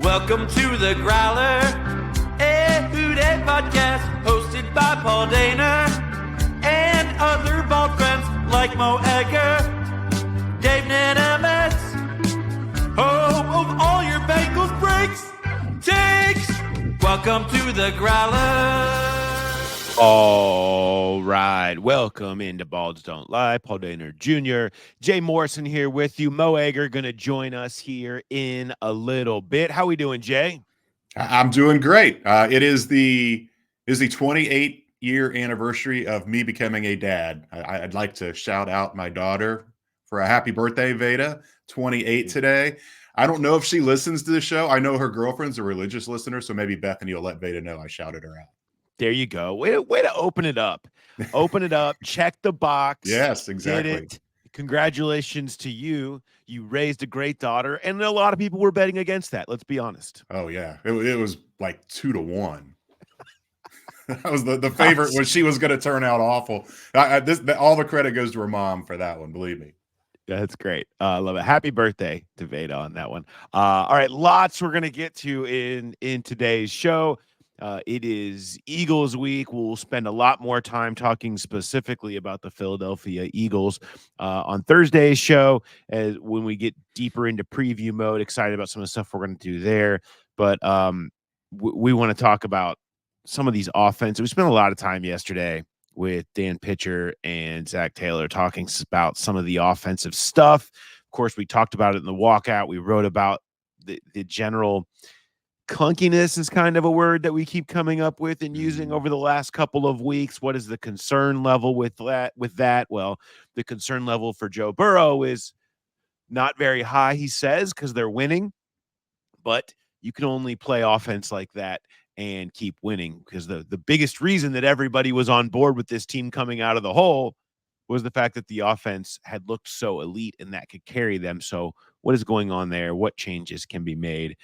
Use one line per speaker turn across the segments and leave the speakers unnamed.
Welcome to the Growler, a Hoot Ed podcast hosted by Paul Dana and other bald friends like Mo Egger, Dave Nanametz, home of all your Bengals breaks, takes. Welcome to the Growler.
All right, welcome into Balds Don't Lie. Paul Dana Jr., Jay Morrison here with you. Mo Egger going to join us here in a little bit. How we doing, Jay?
I'm doing great. It is the 28-year anniversary of me becoming a dad. I'd like to shout out my daughter for a happy birthday, Veda, 28 today. I don't know if she listens to the show. I know her girlfriend's a religious listener, so maybe Bethany will let Veda know I shouted her out.
There you go. Way to open it up. Open it up. Check the box.
Yes, exactly.
Did it. Congratulations to you. You raised a great daughter, and a lot of people were betting against that. Let's be honest.
Oh, yeah. It was like 2-1. That was the favorite when she was going to turn out awful. All the credit goes to her mom for that one, believe me.
That's great. I love it. Happy birthday to Veda on that one. All right, lots we're going to get to in today's show. It is Eagles week. We'll spend a lot more time talking specifically about the Philadelphia Eagles on Thursday's show as when we get deeper into preview mode. Excited about some of the stuff we're going to do there. But we want to talk about some of these offenses. We spent a lot of time yesterday with Dan Pitcher and Zach Taylor talking about some of the offensive stuff. Of course, we talked about it in the walkout. We wrote about the general clunkiness is kind of a word that we keep coming up with and using over the last couple of weeks. What is the concern level with that? Well, the concern level for Joe Burrow is not very high, he says, because they're winning. But you can only play offense like that and keep winning, because the biggest reason that everybody was on board with this team coming out of the hole was the fact that the offense had looked so elite and that could carry them. So what is going on there? What changes can be made?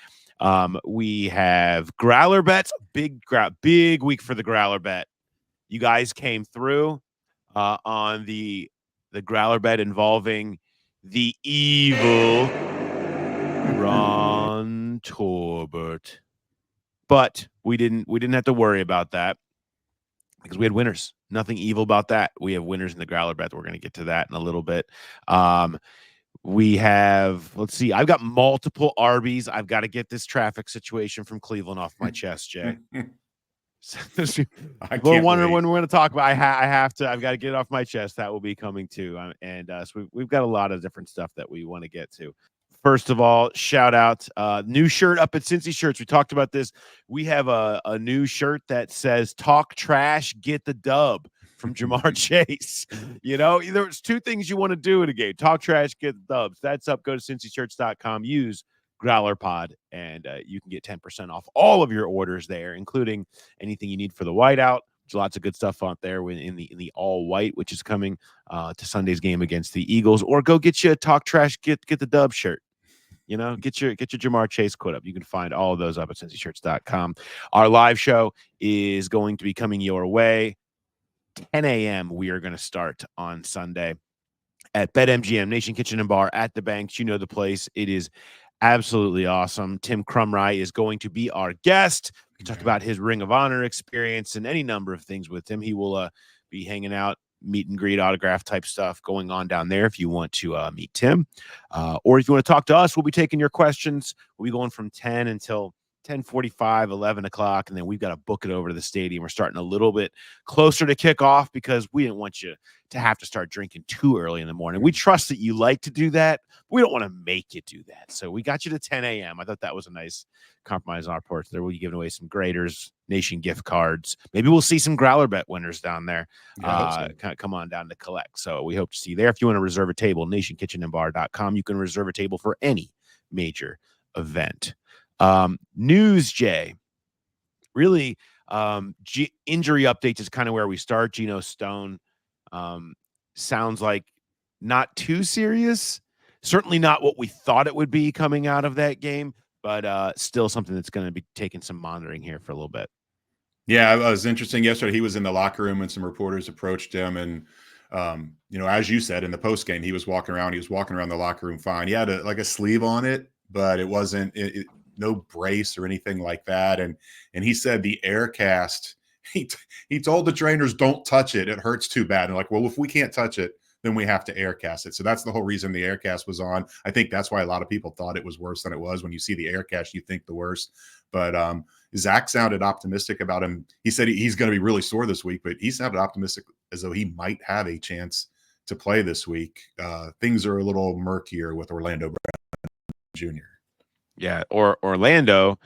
We have Growler Bets, big week for the Growler Bet. You guys came through on the Growler Bet involving the evil Ron Torbert. But we didn't have to worry about that because we had winners. Nothing evil about that. We have winners in the Growler Bet. We're going to get to that in a little bit. We have, let's see, I've got multiple ARBIES. I've got to get this traffic situation from Cleveland off my chest, Jay. We're wondering when we're going to talk about. I've got to get it off my chest. That will be coming too. So we've got a lot of different stuff that we want to get to. First of all, shout out, new shirt up at Cincy Shirts. We talked about this. We have a new shirt that says "Talk Trash, Get the Dub" from Jamar Chase. You know, there's two things you want to do in a game: talk trash, get the dubs. That's up. Go to cincyshirts.com. Use GrowlerPod, and you can get 10% off all of your orders there, including anything you need for the whiteout. There's lots of good stuff out there in the all white, which is coming to Sunday's game against the Eagles. Or go get you a Talk Trash, get the dub shirt. You know, get your Jamar Chase quote up. You can find all of those up at cincyshirts.com. Our live show is going to be coming your way. 10 a.m. we are going to start on Sunday at BetMGM, Nation Kitchen and Bar at the Banks. You know the place. It is absolutely awesome. Tim Crumry is going to be our guest. We can talk about his Ring of Honor experience and any number of things with him. He will be hanging out, meet and greet, autograph type stuff going on down there if you want to meet Tim. Or if you want to talk to us, we'll be taking your questions. We'll be going from 10 until 10:45, 11 o'clock, and then we've got to book it over to the stadium. We're starting a little bit closer to kickoff because we didn't want you to have to start drinking too early in the morning. We trust that you like to do that. But we don't want to make you do that. So we got you to 10 a.m. I thought that was a nice compromise on our part. There we'll be giving away some Graders Nation gift cards. Maybe we'll see some Growler Bet winners down there. Come on down to collect. So we hope to see you there. If you want to reserve a table, nationkitchenandbar.com. You can reserve a table for any major event. News, Jay. Really, injury updates is kind of where we start. Geno Stone sounds like not too serious. Certainly not what we thought it would be coming out of that game, but still something that's going to be taking some monitoring here for a little bit.
Yeah, it was interesting yesterday. He was in the locker room and some reporters approached him. And, as you said, in the post game, he was walking around. He was walking around the locker room fine. He had a sleeve on it, but it wasn't no brace or anything like that. And he said the air cast, he told the trainers, don't touch it. It hurts too bad. And like, well, if we can't touch it, then we have to air cast it. So that's the whole reason the air cast was on. I think that's why a lot of people thought it was worse than it was. When you see the air cast, you think the worst. But Zach sounded optimistic about him. He said he's going to be really sore this week, but he sounded optimistic as though he might have a chance to play this week. Things are a little murkier with Orlando Brown Jr.
Yeah, or Orlando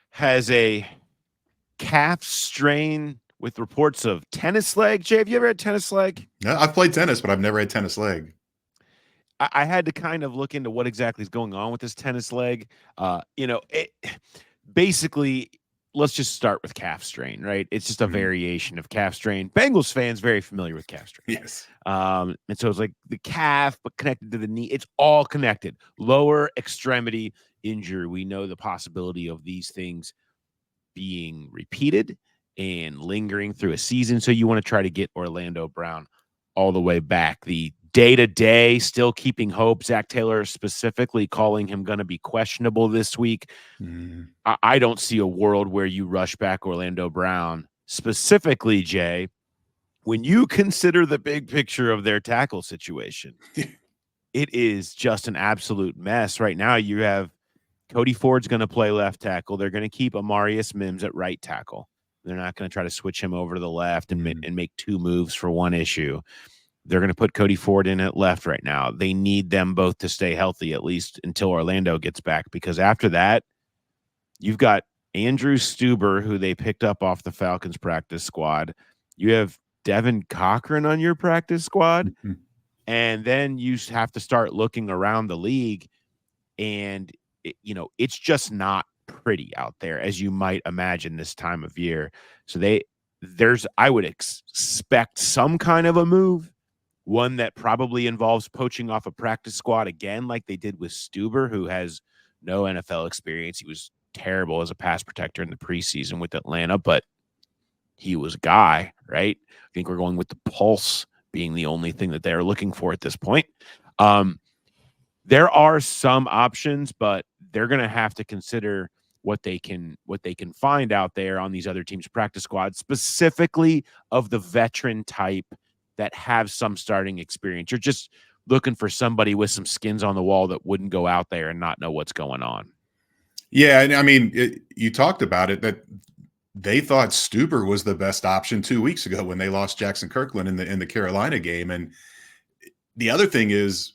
has a calf strain with reports of tennis leg. Jay, have you ever had tennis leg?
No, I've played tennis, but I've never had tennis leg.
I had to kind of look into what exactly is going on with this tennis leg. Basically, let's just start with calf strain, right? It's just a variation of calf strain. Bengals fans very familiar with calf strain.
Yes.
And so it's like the calf, but connected to the knee. It's all connected. Lower extremity injury. We know the possibility of these things being repeated and lingering through a season. So you want to try to get Orlando Brown all the way back. The day-to-day, still keeping hope. Zach Taylor specifically calling him going to be questionable this week. I don't see a world where you rush back Orlando Brown. Specifically, Jay, when you consider the big picture of their tackle situation, it is just an absolute mess. Right now, you have Cody Ford's going to play left tackle. They're going to keep Amarius Mims at right tackle. They're not going to try to switch him over to the left and make two moves for one issue. They're going to put Cody Ford in at left right now. They need them both to stay healthy, at least until Orlando gets back, because after that, you've got Andrew Stuber, who they picked up off the Falcons practice squad. You have Devin Cochran on your practice squad. And then you have to start looking around the league, and it's just not pretty out there, as you might imagine this time of year. So I would expect some kind of a move, one that probably involves poaching off a practice squad again, like they did with Stuber, who has no NFL experience. He was terrible as a pass protector in the preseason with Atlanta, but he was a guy, right? I think we're going with the pulse being the only thing that they're looking for at this point. There are some options, but they're going to have to consider what they can find out there on these other teams' practice squads, specifically of the veteran type that have some starting experience. You're just looking for somebody with some skins on the wall that wouldn't go out there and not know what's going on.
Yeah, and I mean, you talked about it, that they thought Stuber was the best option 2 weeks ago when they lost Jackson Kirkland in the Carolina game. And the other thing is,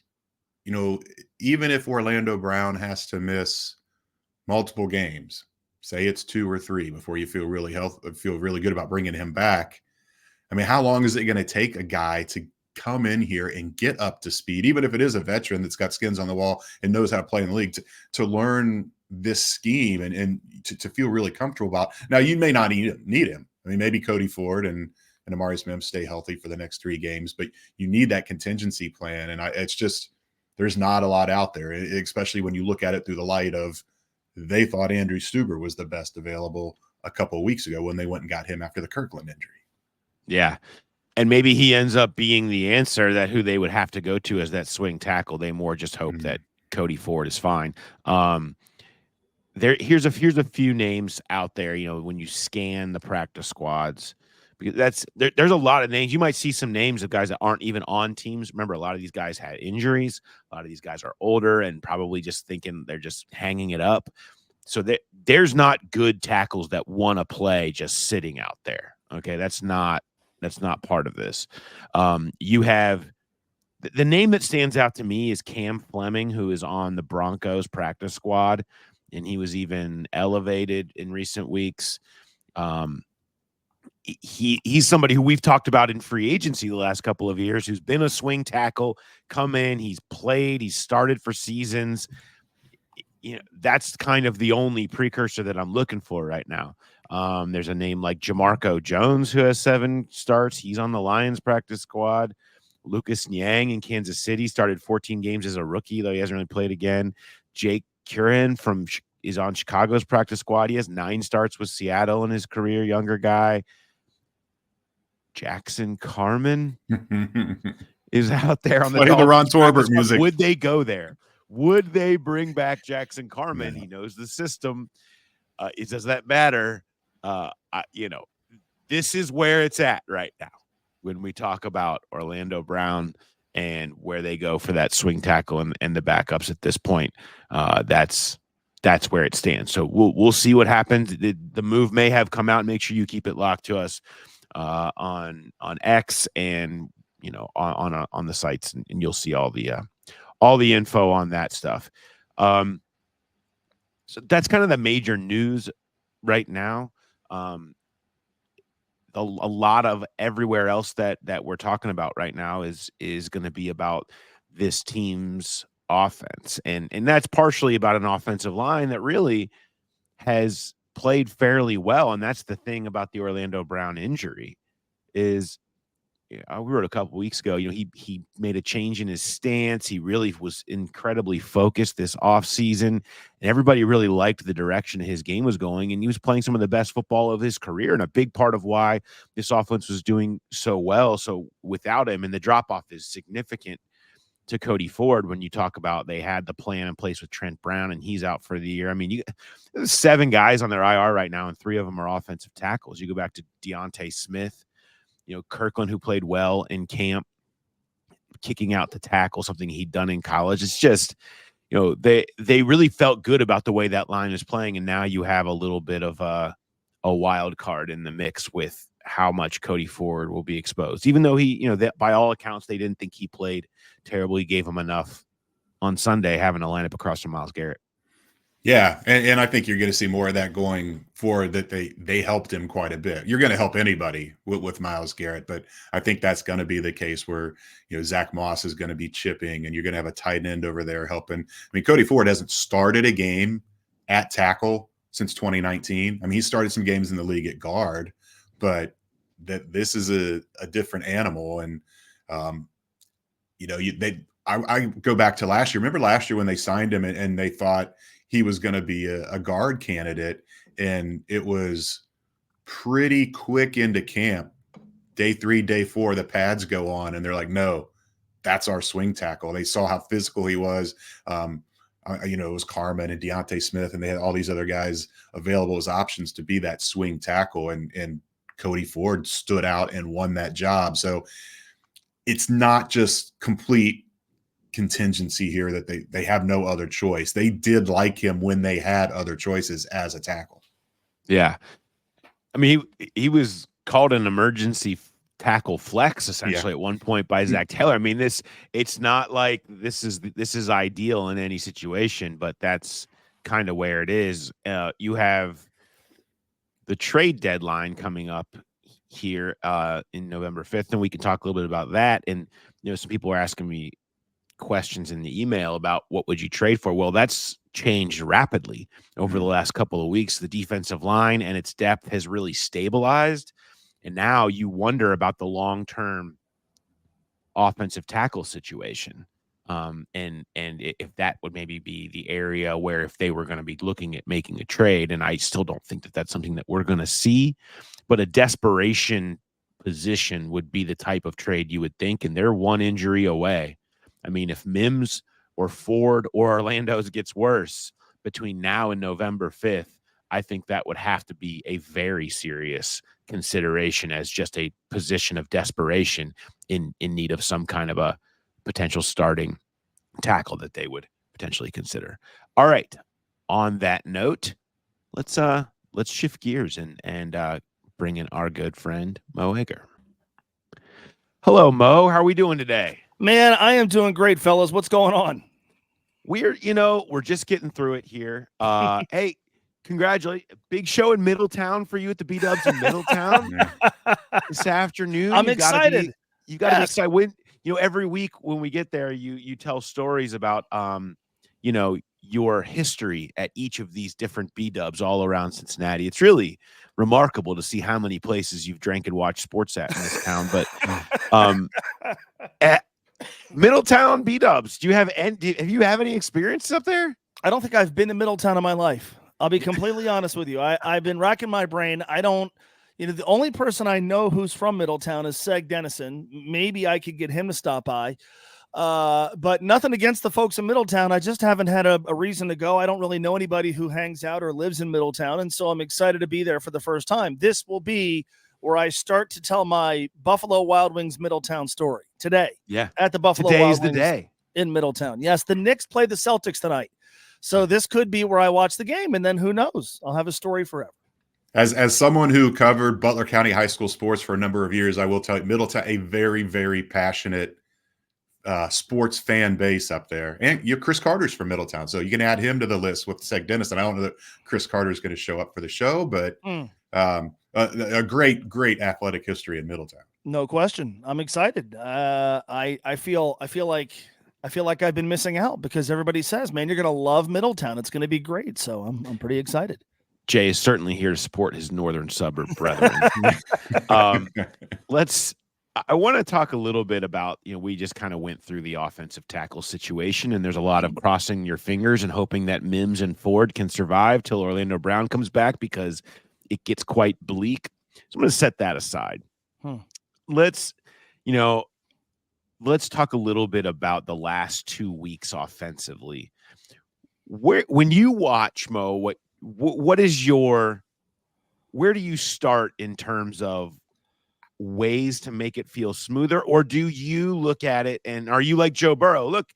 even if Orlando Brown has to miss multiple games, say it's 2 or 3 before you feel really good about bringing him back. I mean, how long is it going to take a guy to come in here and get up to speed, even if it is a veteran that's got skins on the wall and knows how to play in the league, to learn this scheme and to feel really comfortable about? Now, you may not need him. I mean, maybe Cody Ford and Amarius Mims stay healthy for the next 3 games, but you need that contingency plan. And it's just, there's not a lot out there, especially when you look at it through the light of, they thought Andrew Stuber was the best available a couple of weeks ago when they went and got him after the Kirkland injury. Yeah.
And maybe he ends up being the answer that who they would have to go to as that swing tackle. They more just hope that Cody Ford is fine. Here's a few names out there, when you scan the practice squads, because there's a lot of names. You might see some names of guys that aren't even on teams. Remember, a lot of these guys had injuries. A lot of these guys are older and probably just thinking they're just hanging it up. So there's not good tackles that want to play just sitting out there. Okay, that's not part of this. You have the name that stands out to me is Cam Fleming, who is on the Broncos practice squad, and he was even elevated in recent weeks. He's somebody who we've talked about in free agency the last couple of years, who's been a swing tackle, come in, he's played, he's started for seasons. That's kind of the only precursor that I'm looking for right now. There's a name like Jamarco Jones, who has 7 starts. He's on the Lions practice squad. Lucas Niang in Kansas City started 14 games as a rookie, though he hasn't really played again. Jake Curran is on Chicago's practice squad. He has 9 starts with Seattle in his career, younger guy. Jackson Carman is out there on the
Ron Torbert music.
Would they go there? Would they bring back Jackson Carman?
Yeah.
He knows the system. Does that matter? This is where it's at right now when we talk about Orlando Brown and where they go for that swing tackle and the backups at this point. That's where it stands. So we'll see what happens. The move may have come out. Make sure you keep it locked to us on X and on the sites, and you'll see all the info on that stuff. So that's kind of the major news right now. A lot of everywhere else that we're talking about right now is going to be about this team's offense, and that's partially about an offensive line that really has played fairly well. And that's the thing about the Orlando Brown injury is, we wrote a couple weeks ago, he made a change in his stance. He really was incredibly focused this offseason, and everybody really liked the direction his game was going, and he was playing some of the best football of his career. And a big part of why this offense was doing so well. So without him, and the drop-off is significant to Cody Ford when you talk about they had the plan in place with Trent Brown, and he's out for the year. I mean, there's 7 guys on their IR right now, and 3 of them are offensive tackles. You go back to Deontay Smith, Kirkland, who played well in camp, kicking out to tackle, something he'd done in college. It's just, they really felt good about the way that line is playing. And now you have a little bit of a wild card in the mix with how much Cody Ford will be exposed, even though he, that by all accounts, they didn't think he played terribly, gave him enough on Sunday, having to line up across from Myles Garrett.
Yeah, and I think you're going to see more of that going forward, that they helped him quite a bit. You're going to help anybody with Myles Garrett, but I think that's going to be the case where, Zach Moss is going to be chipping, and you're going to have a tight end over there helping. I mean, Cody Ford hasn't started a game at tackle since 2019. I mean, he started some games in the league at guard, but this is a different animal. And, I go back to last year. Remember last year when they signed him and they thought he was going to be a guard candidate, and it was pretty quick into camp. Day 3, day 4, the pads go on, and they're like, no, that's our swing tackle. They saw how physical he was. It was Carman and Deontay Smith, and they had all these other guys available as options to be that swing tackle, and Cody Ford stood out and won that job. So it's not just complete contingency here that they have no other choice. They did like him when they had other choices as a tackle.
Yeah. I mean, he was called an emergency tackle flex essentially at one point by Zach Taylor. I mean, it's not like this is ideal in any situation, but that's kind of where it is. You have the trade deadline coming up here in November 5th, and we can talk a little bit about that. And some people are asking me questions in the email about what would you trade for. Well, that's changed rapidly over the last couple of weeks. The defensive line and its depth has really stabilized, and now you wonder about the long-term offensive tackle situation, and if that would maybe be the area where if they were going to be looking at making a trade. And I still don't think that that's something that we're going to see, but a desperation position would be the type of trade you would think, and they're one injury away. I mean, if Mims or Ford or Orlando's gets worse between now and November 5th, I think that would have to be a very serious consideration as just a position of desperation in need of some kind of a potential starting tackle that they would potentially consider. All right. On that note, let's shift gears and bring in our good friend Mo Egger. Hello, Mo. How are we doing today?
Man, I am doing great, fellas. What's going on?
We're just getting through it here. Hey, congratulations. Big show in Middletown for you at the B-Dubs in Middletown this afternoon.
I'm excited.
You got to be excited. When, every week when we get there, you tell stories about, your history at each of these different B-Dubs all around Cincinnati. It's really remarkable to see how many places you've drank and watched sports at in this town. But at Middletown B-Dubs, do you have any experiences up there?
I don't think I've been to Middletown in my life. I'll be completely honest with you. I've been racking my brain. I don't, the only person I know who's from Middletown is Seg Dennison. Maybe I could get him to stop by. But nothing against the folks in Middletown. I just haven't had a reason to go. I don't really know anybody who hangs out or lives in Middletown, and so I'm excited to be there for the first time. This will be where I start to tell my Buffalo Wild Wings Middletown story today.
Yeah.
At the Buffalo
Today's
Wild
the
Wings
day.
in Middletown. Yes, the Knicks play the Celtics tonight. So this could be where I watch the game, and then who knows? I'll have a story forever.
As someone who covered Butler County high school sports for a number of years, I will tell you, Middletown, a very, very passionate sports fan base up there. And Chris Carter's from Middletown, so you can add him to the list with Seg Dennis. And I don't know that Chris Carter is going to show up for the show, but a great athletic history in Middletown.
No question. I'm excited. I feel like I've been missing out because everybody says, man, you're going to love Middletown. It's going to be great. So I'm pretty excited.
Jay is certainly here to support his northern suburb brethren. I want to talk a little bit about, we just kind of went through the offensive tackle situation, and there's a lot of crossing your fingers and hoping that Mims and Ford can survive till Orlando Brown comes back, because it gets quite bleak. So I'm going to set that aside. Let's talk a little bit about the last 2 weeks offensively. When you watch, Mo, where do you start in terms of ways to make it feel smoother? Or do you look at it and are you like Joe Burrow? Look,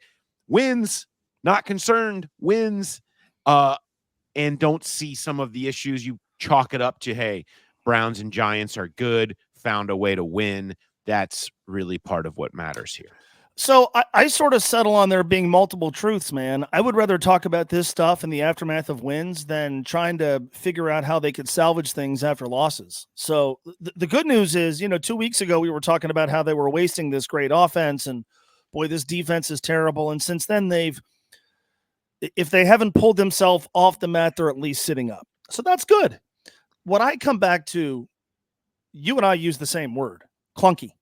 wins, not concerned, wins, and don't see some of the issues. You chalk it up to, hey, Browns and Giants are good, found a way to win. That's really part of what matters here.
So I sort of settle on there being multiple truths, man. I would rather talk about this stuff in the aftermath of wins than trying to figure out how they could salvage things after losses. So the good news is, 2 weeks ago, we were talking about how they were wasting this great offense and boy, this defense is terrible. And since then if they haven't pulled themselves off the mat, they're at least sitting up. So that's good. What I come back to, you and I use the same word, clunky.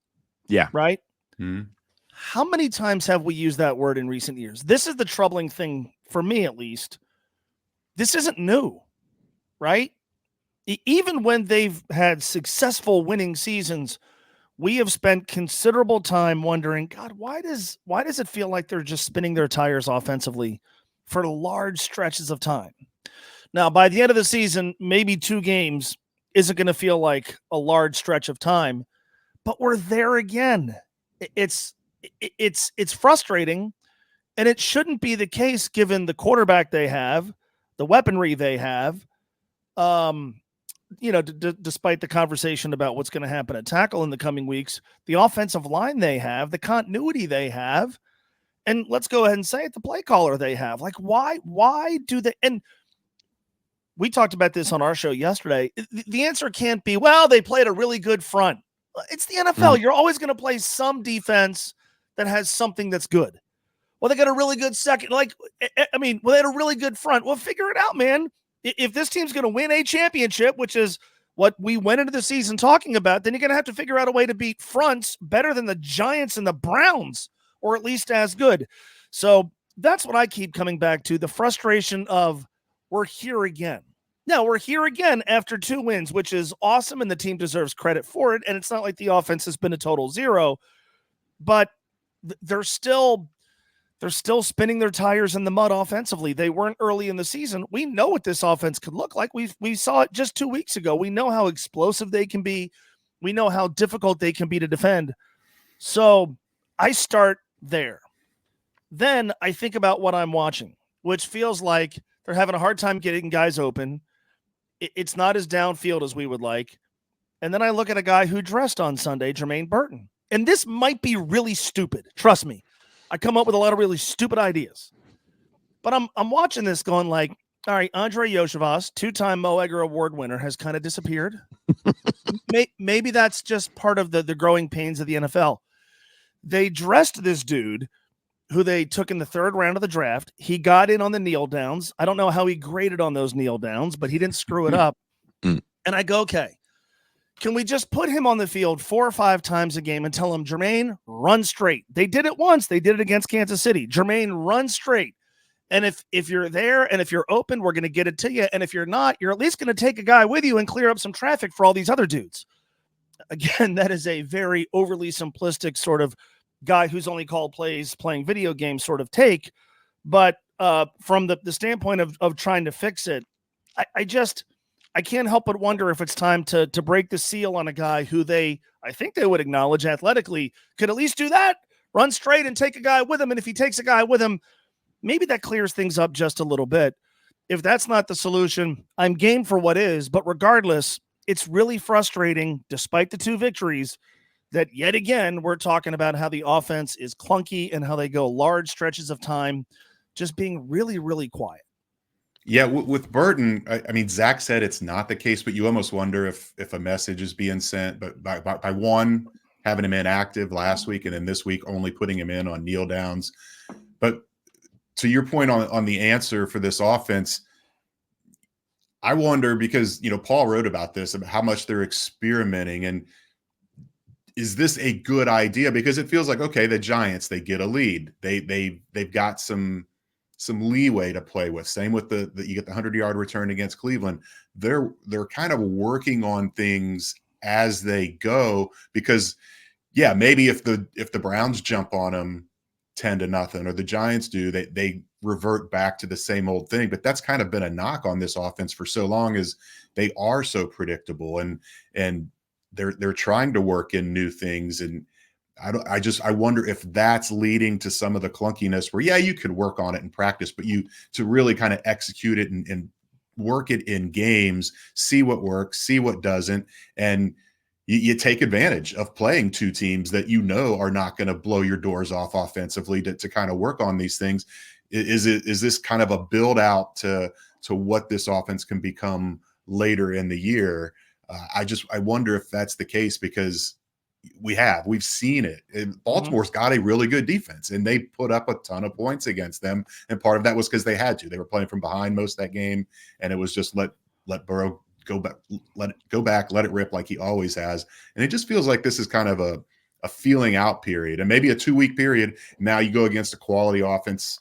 Yeah.
Right?
Mm-hmm.
How many times have we used that word in recent years? This is the troubling thing for me, at least. This isn't new, right? Even when they've had successful winning seasons, we have spent considerable time wondering, God, why does it feel like they're just spinning their tires offensively for large stretches of time? Now, by the end of the season, maybe 2 games isn't going to feel like a large stretch of time, but we're there again. It's frustrating, and it shouldn't be the case given the quarterback they have, the weaponry they have, despite the conversation about what's going to happen at tackle in the coming weeks, the offensive line they have, the continuity they have, and let's go ahead and say it, the play caller they have. Like, why do they? And we talked about this on our show yesterday. The answer can't be, well, they played a really good front. It's the NFL. You're always going to play some defense that has something that's good. Well, they got a really good second. They had a really good front. Well, figure it out, man. If this team's going to win a championship, which is what we went into the season talking about, then you're going to have to figure out a way to beat fronts better than the Giants and the Browns, or at least as good. So that's what I keep coming back to, the frustration of we're here again. Now, we're here again after 2 wins, which is awesome, and the team deserves credit for it. And it's not like the offense has been a total zero, but they're still spinning their tires in the mud offensively. They weren't early in the season. We know what this offense could look like. We saw it just 2 weeks ago. We know how explosive they can be. We know how difficult they can be to defend. So I start there. Then I think about what I'm watching, which feels like they're having a hard time getting guys open. It's not as downfield as we would like. And then I look at a guy who dressed on Sunday, Jermaine Burton. And this might be really stupid. Trust me. I come up with a lot of really stupid ideas. But I'm watching this going like, all right, Andre Yoshivas, 2-time Mo Egger Award winner, has kind of disappeared. Maybe that's just part of the growing pains of the NFL. They dressed this dude who they took in the 3rd round of the draft. He got in on the kneel downs. I don't know how he graded on those kneel downs, but he didn't screw it up. And I go, okay, can we just put him on the field 4 or 5 times a game and tell him, Jermaine, run straight? They did it once. They did it against Kansas City. Jermaine, run straight. And if you're there and if you're open, we're going to get it to you. And if you're not, you're at least going to take a guy with you and clear up some traffic for all these other dudes. Again, that is a very overly simplistic sort of guy who's only called plays playing video games sort of take. But from the standpoint of trying to fix it, I can't help but wonder if it's time to break the seal on a guy who I think they would acknowledge athletically could at least do that, run straight and take a guy with him. And if he takes a guy with him, maybe that clears things up just a little bit. If that's not the solution, I'm game for what is. But regardless, it's really frustrating, despite the 2 victories, that yet again, we're talking about how the offense is clunky and how they go large stretches of time just being really, really quiet.
Yeah, with Burton, I mean, Zach said it's not the case, but you almost wonder if a message is being sent. But by one, having him inactive last week, and then this week only putting him in on kneel downs. But to your point on the answer for this offense, I wonder, because Paul wrote about this, about how much they're experimenting, and is this a good idea? Because it feels like, okay, the Giants, they get a lead, they've got some leeway to play with. Same with the you get the 100-yard return against Cleveland. They're kind of working on things as they go, because yeah, maybe if the Browns jump on them 10-0, or the Giants do, they revert back to the same old thing. But that's kind of been a knock on this offense for so long, is they are so predictable, and they're trying to work in new things. And I wonder if that's leading to some of the clunkiness where, yeah, you could work on it in practice, but to really kind of execute it and work it in games, see what works, see what doesn't. And you take advantage of playing 2 teams that are not going to blow your doors off offensively to kind of work on these things. Is this kind of a build out to what this offense can become later in the year? I wonder if that's the case, because we've seen it. Baltimore's got a really good defense, and they put up a ton of points against them. And part of that was because they had to. They were playing from behind most of that game, and it was just let Burrow go back, let it rip like he always has. And it just feels like this is kind of a feeling out period, and maybe a 2-week period. Now you go against a quality offense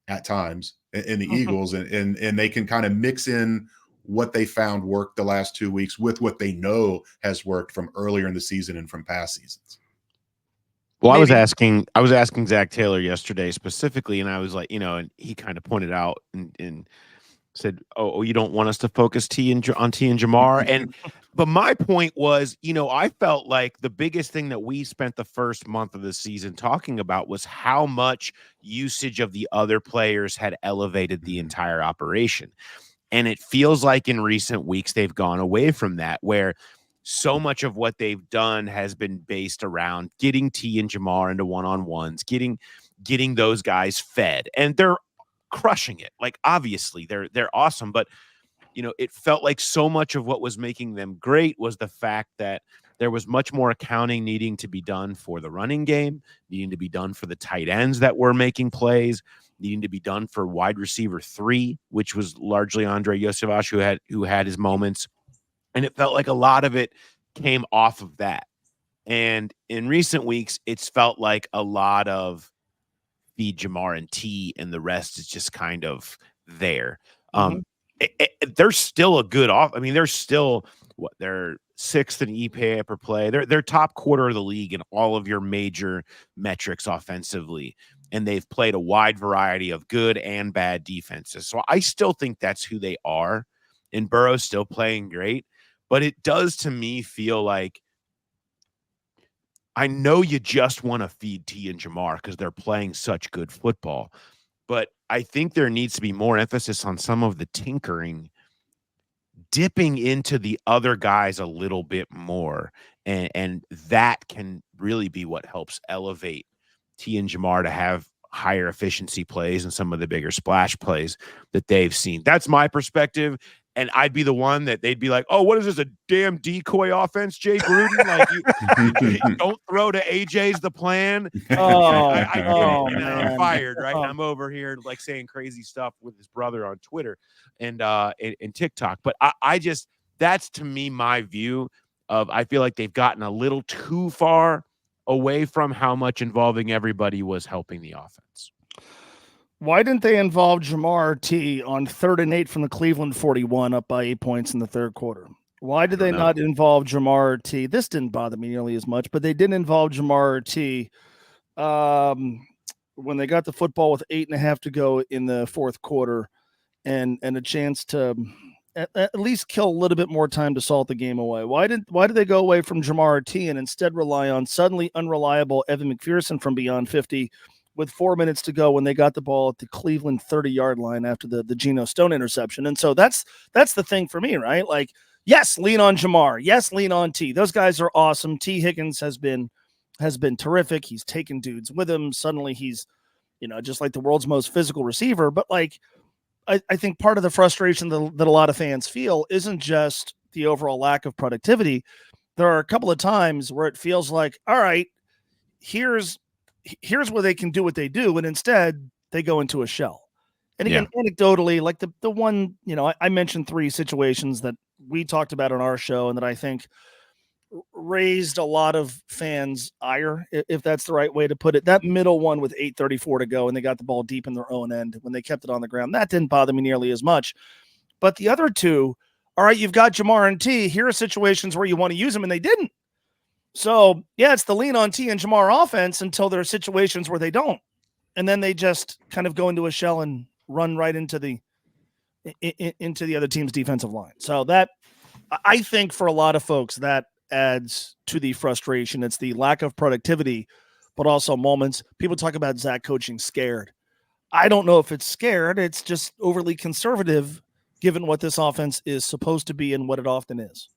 at times in the Eagles, and they can kind of mix in what they found worked the last 2 weeks with what they know has worked from earlier in the season and from past seasons.
Well, I was asking Zach Taylor yesterday specifically, and I was like, and he kind of pointed out and said, "Oh, you don't want us to focus on T and Jamar." But my point was, I felt like the biggest thing that we spent the first month of the season talking about was how much usage of the other players had elevated the entire operation. And it feels like in recent weeks, they've gone away from that, where so much of what they've done has been based around getting T and Jamar into one-on-ones, getting those guys fed. And they're crushing it. Like, obviously, they're awesome. But, it felt like so much of what was making them great was the fact that there was much more accounting needing to be done for the running game, needing to be done for the tight ends that were making plays, needing to be done for wide receiver 3, which was largely Andre Yosevich, who had his moments. And it felt like a lot of it came off of that. And in recent weeks, it's felt like a lot of feed Jamar and T, and the rest is just kind of there. They're still a good off. I mean, they're still they're 6th in EPA per play. They're top quarter of the league in all of your major metrics offensively. And they've played a wide variety of good and bad defenses. So I still think that's who they are. And Burrow's still playing great. But it does, to me, feel like, I know you just want to feed T and Jamar because they're playing such good football. But I think there needs to be more emphasis on some of the tinkering, dipping into the other guys a little bit more. And that can really be what helps elevate T and Jamar to have higher efficiency plays and some of the bigger splash plays that they've seen. That's my perspective. And I'd be the one that they'd be like, "Oh, what is this, a damn decoy offense, Jay Gruden? Like, you don't throw to AJ's the plan." I'm fired, right? And I'm over here like saying crazy stuff with his brother on Twitter and TikTok. But I just, that's to me my view of, I feel like they've gotten a little too far away from how much involving everybody was helping the offense.
Why didn't they involve Jamar T on 3rd and 8 from the Cleveland 41 up by 8 points in the third quarter? Why did they not involve Jamar T? This didn't bother me nearly as much, but they didn't involve Jamar T when they got the football with 8.5 to go in the fourth quarter, and a chance to at least kill a little bit more time to salt the game away. Why did they go away from Jamar T and instead rely on suddenly unreliable Evan McPherson from beyond 50 with 4 minutes to go when they got the ball at the Cleveland 30-yard line after the Geno Stone interception? And so that's the thing for me, right? Like, yes, lean on Jamar. Yes, lean on T. Those guys are awesome. T. Higgins has been terrific. He's taken dudes with him. Suddenly he's, just like the world's most physical receiver. But like, I think part of the frustration that a lot of fans feel isn't just the overall lack of productivity. There are a couple of times where it feels like, all right, here's where they can do what they do, and instead they go into a shell. And again, anecdotally, like the one, I mentioned 3 situations that we talked about on our show and that I think raised a lot of fans' ire, if that's the right way to put it. That middle one with 8:34 to go and they got the ball deep in their own end when they kept it on the ground, that didn't bother me nearly as much. But the other 2, all right, you've got Jamar and T. Here are situations where you want to use them and they didn't. So, yeah, it's the lean on T and Jamar offense until there are situations where they don't. And then they just kind of go into a shell and run right into the other team's defensive line. So that, I think for a lot of folks, that adds to the frustration. It's the lack of productivity, but also moments. People talk about Zach coaching scared. I don't know if it's scared. It's just overly conservative given what this offense is supposed to be and what it often is.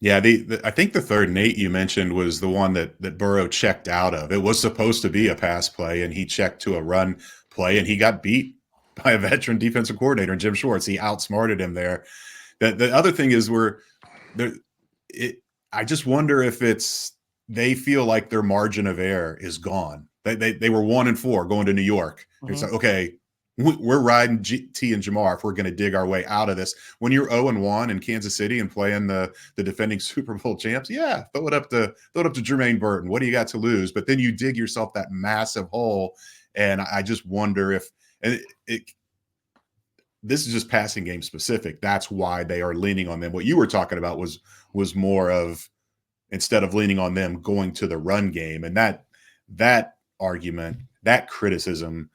Yeah, I think the 3rd and 8 you mentioned was the one that Burrow checked out of. It was supposed to be a pass play, and he checked to a run play, and he got beat by a veteran defensive coordinator, Jim Schwartz. He outsmarted him there. The other thing is I just wonder if they feel like their margin of error is gone. They were 1-4 going to New York. Mm-hmm. It's like, okay, we're riding T and Jamar if we're going to dig our way out of this. When you're 0-1 in Kansas City and playing the defending Super Bowl champs, yeah, throw it up to Jermaine Burton. What do you got to lose? But then you dig yourself that massive hole, and I just wonder if this is just passing game specific. That's why they are leaning on them. What you were talking about was more of, instead of leaning on them, going to the run game. And that argument, that criticism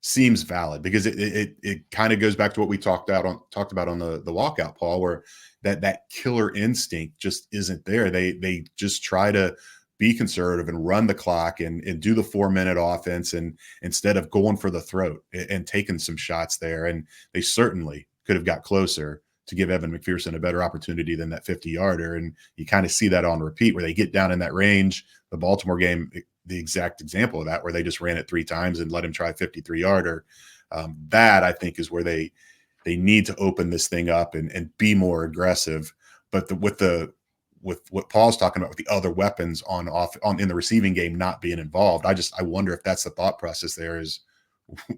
seems valid because it kind of goes back to what we talked about on the walkout, Paul, where that killer instinct just isn't there. They just try to be conservative and run the clock and do the 4-minute offense, and instead of going for the throat and taking some shots there. And they certainly could have got closer to give Evan McPherson a better opportunity than that 50-yarder. And you kind of see that on repeat where they get down in that range. The Baltimore game, the exact example of that, where they just ran it 3 times and let him try a 53-yarder. That, I think, is where they need to open this thing up and be more aggressive. But with what Paul's talking about, with the other weapons on in the receiving game not being involved, I wonder if that's the thought process there is,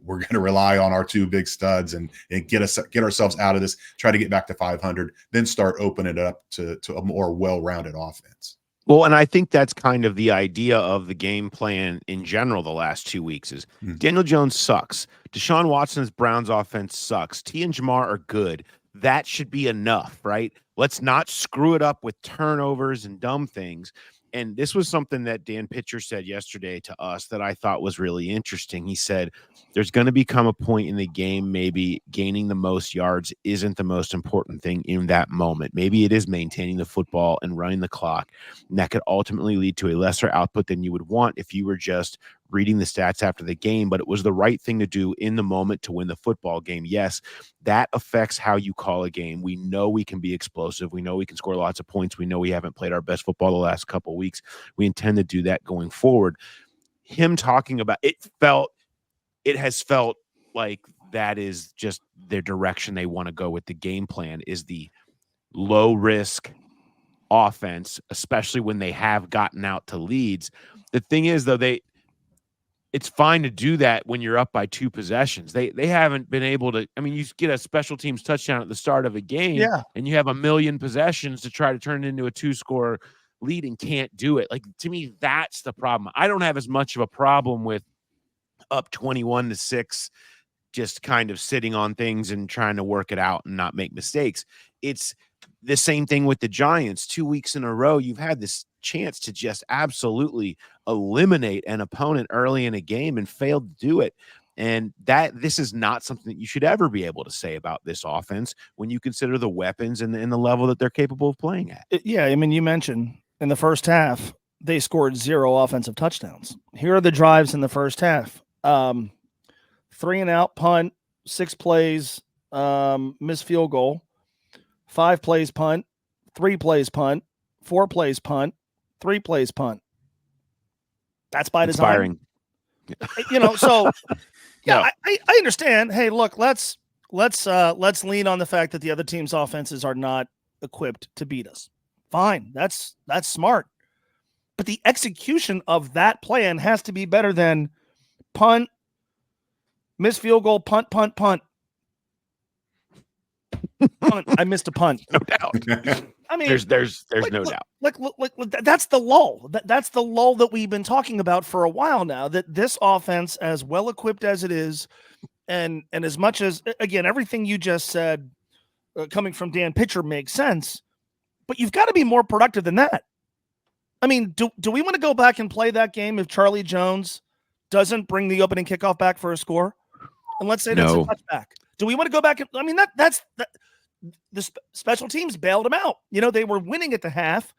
we're going to rely on our 2 big studs and get ourselves out of this, try to get back to 500, then start opening it up to a more well-rounded offense.
Well, and I think that's kind of the idea of the game plan in general the last 2 weeks is Daniel Jones sucks. Deshaun Watson's Browns offense sucks. T and Jamar are good. That should be enough, right? Let's not screw it up with turnovers and dumb things. And this was something that Dan Pitcher said yesterday to us that I thought was really interesting. He said, there's going to become a point in the game, maybe gaining the most yards isn't the most important thing in that moment. Maybe it is maintaining the football and running the clock. And that could ultimately lead to a lesser output than you would want if you were just reading the stats after the game, but it was the right thing to do in the moment to win the football game. Yes, that affects how you call a game. We know we can be explosive. We know we can score lots of points. We know we haven't played our best football the last couple of weeks. We intend to do that going forward. Him talking about it has felt like that is just their direction they want to go with the game plan, is the low risk offense, especially when they have gotten out to leads. The thing is, though, it's fine to do that when you're up by 2 possessions. They haven't been able to. I mean, you get a special teams touchdown at the start of a game, and you have a million possessions to try to turn it into a 2-score lead and can't do it. Like, to me, that's the problem. I don't have as much of a problem with up 21-6, just kind of sitting on things and trying to work it out and not make mistakes. It's the same thing with the Giants. 2 weeks in a row, you've had this chance to just absolutely eliminate an opponent early in a game and failed to do it. And this is not something that you should ever be able to say about this offense when you consider the weapons and the level that they're capable of playing at.
Yeah, I mean, you mentioned in the first half, they scored 0 offensive touchdowns. Here are the drives in the first half. 3 and out, punt, 6 plays, missed field goal, 5 plays punt, 3 plays punt, 4 plays punt, 3 plays punt. That's by design.
Inspiring.
So yeah, I understand. Hey, look, let's lean on the fact that the other team's offenses are not equipped to beat us. Fine. That's smart. But the execution of that plan has to be better than punt, miss field goal, punt, punt, punt. Punt. I missed a punt.
No doubt.
I mean,
there's no doubt.
Look, that's the lull. That's the lull that we've been talking about for a while now, that this offense, as well equipped as it is, and as much as, again, everything you just said coming from Dan Pitcher makes sense, but you've got to be more productive than that. I mean, do we want to go back and play that game if Charlie Jones doesn't bring the opening kickoff back for a score? And let's say that's a touchback. Do we want to go back? I mean, the special teams bailed them out. They were winning at the half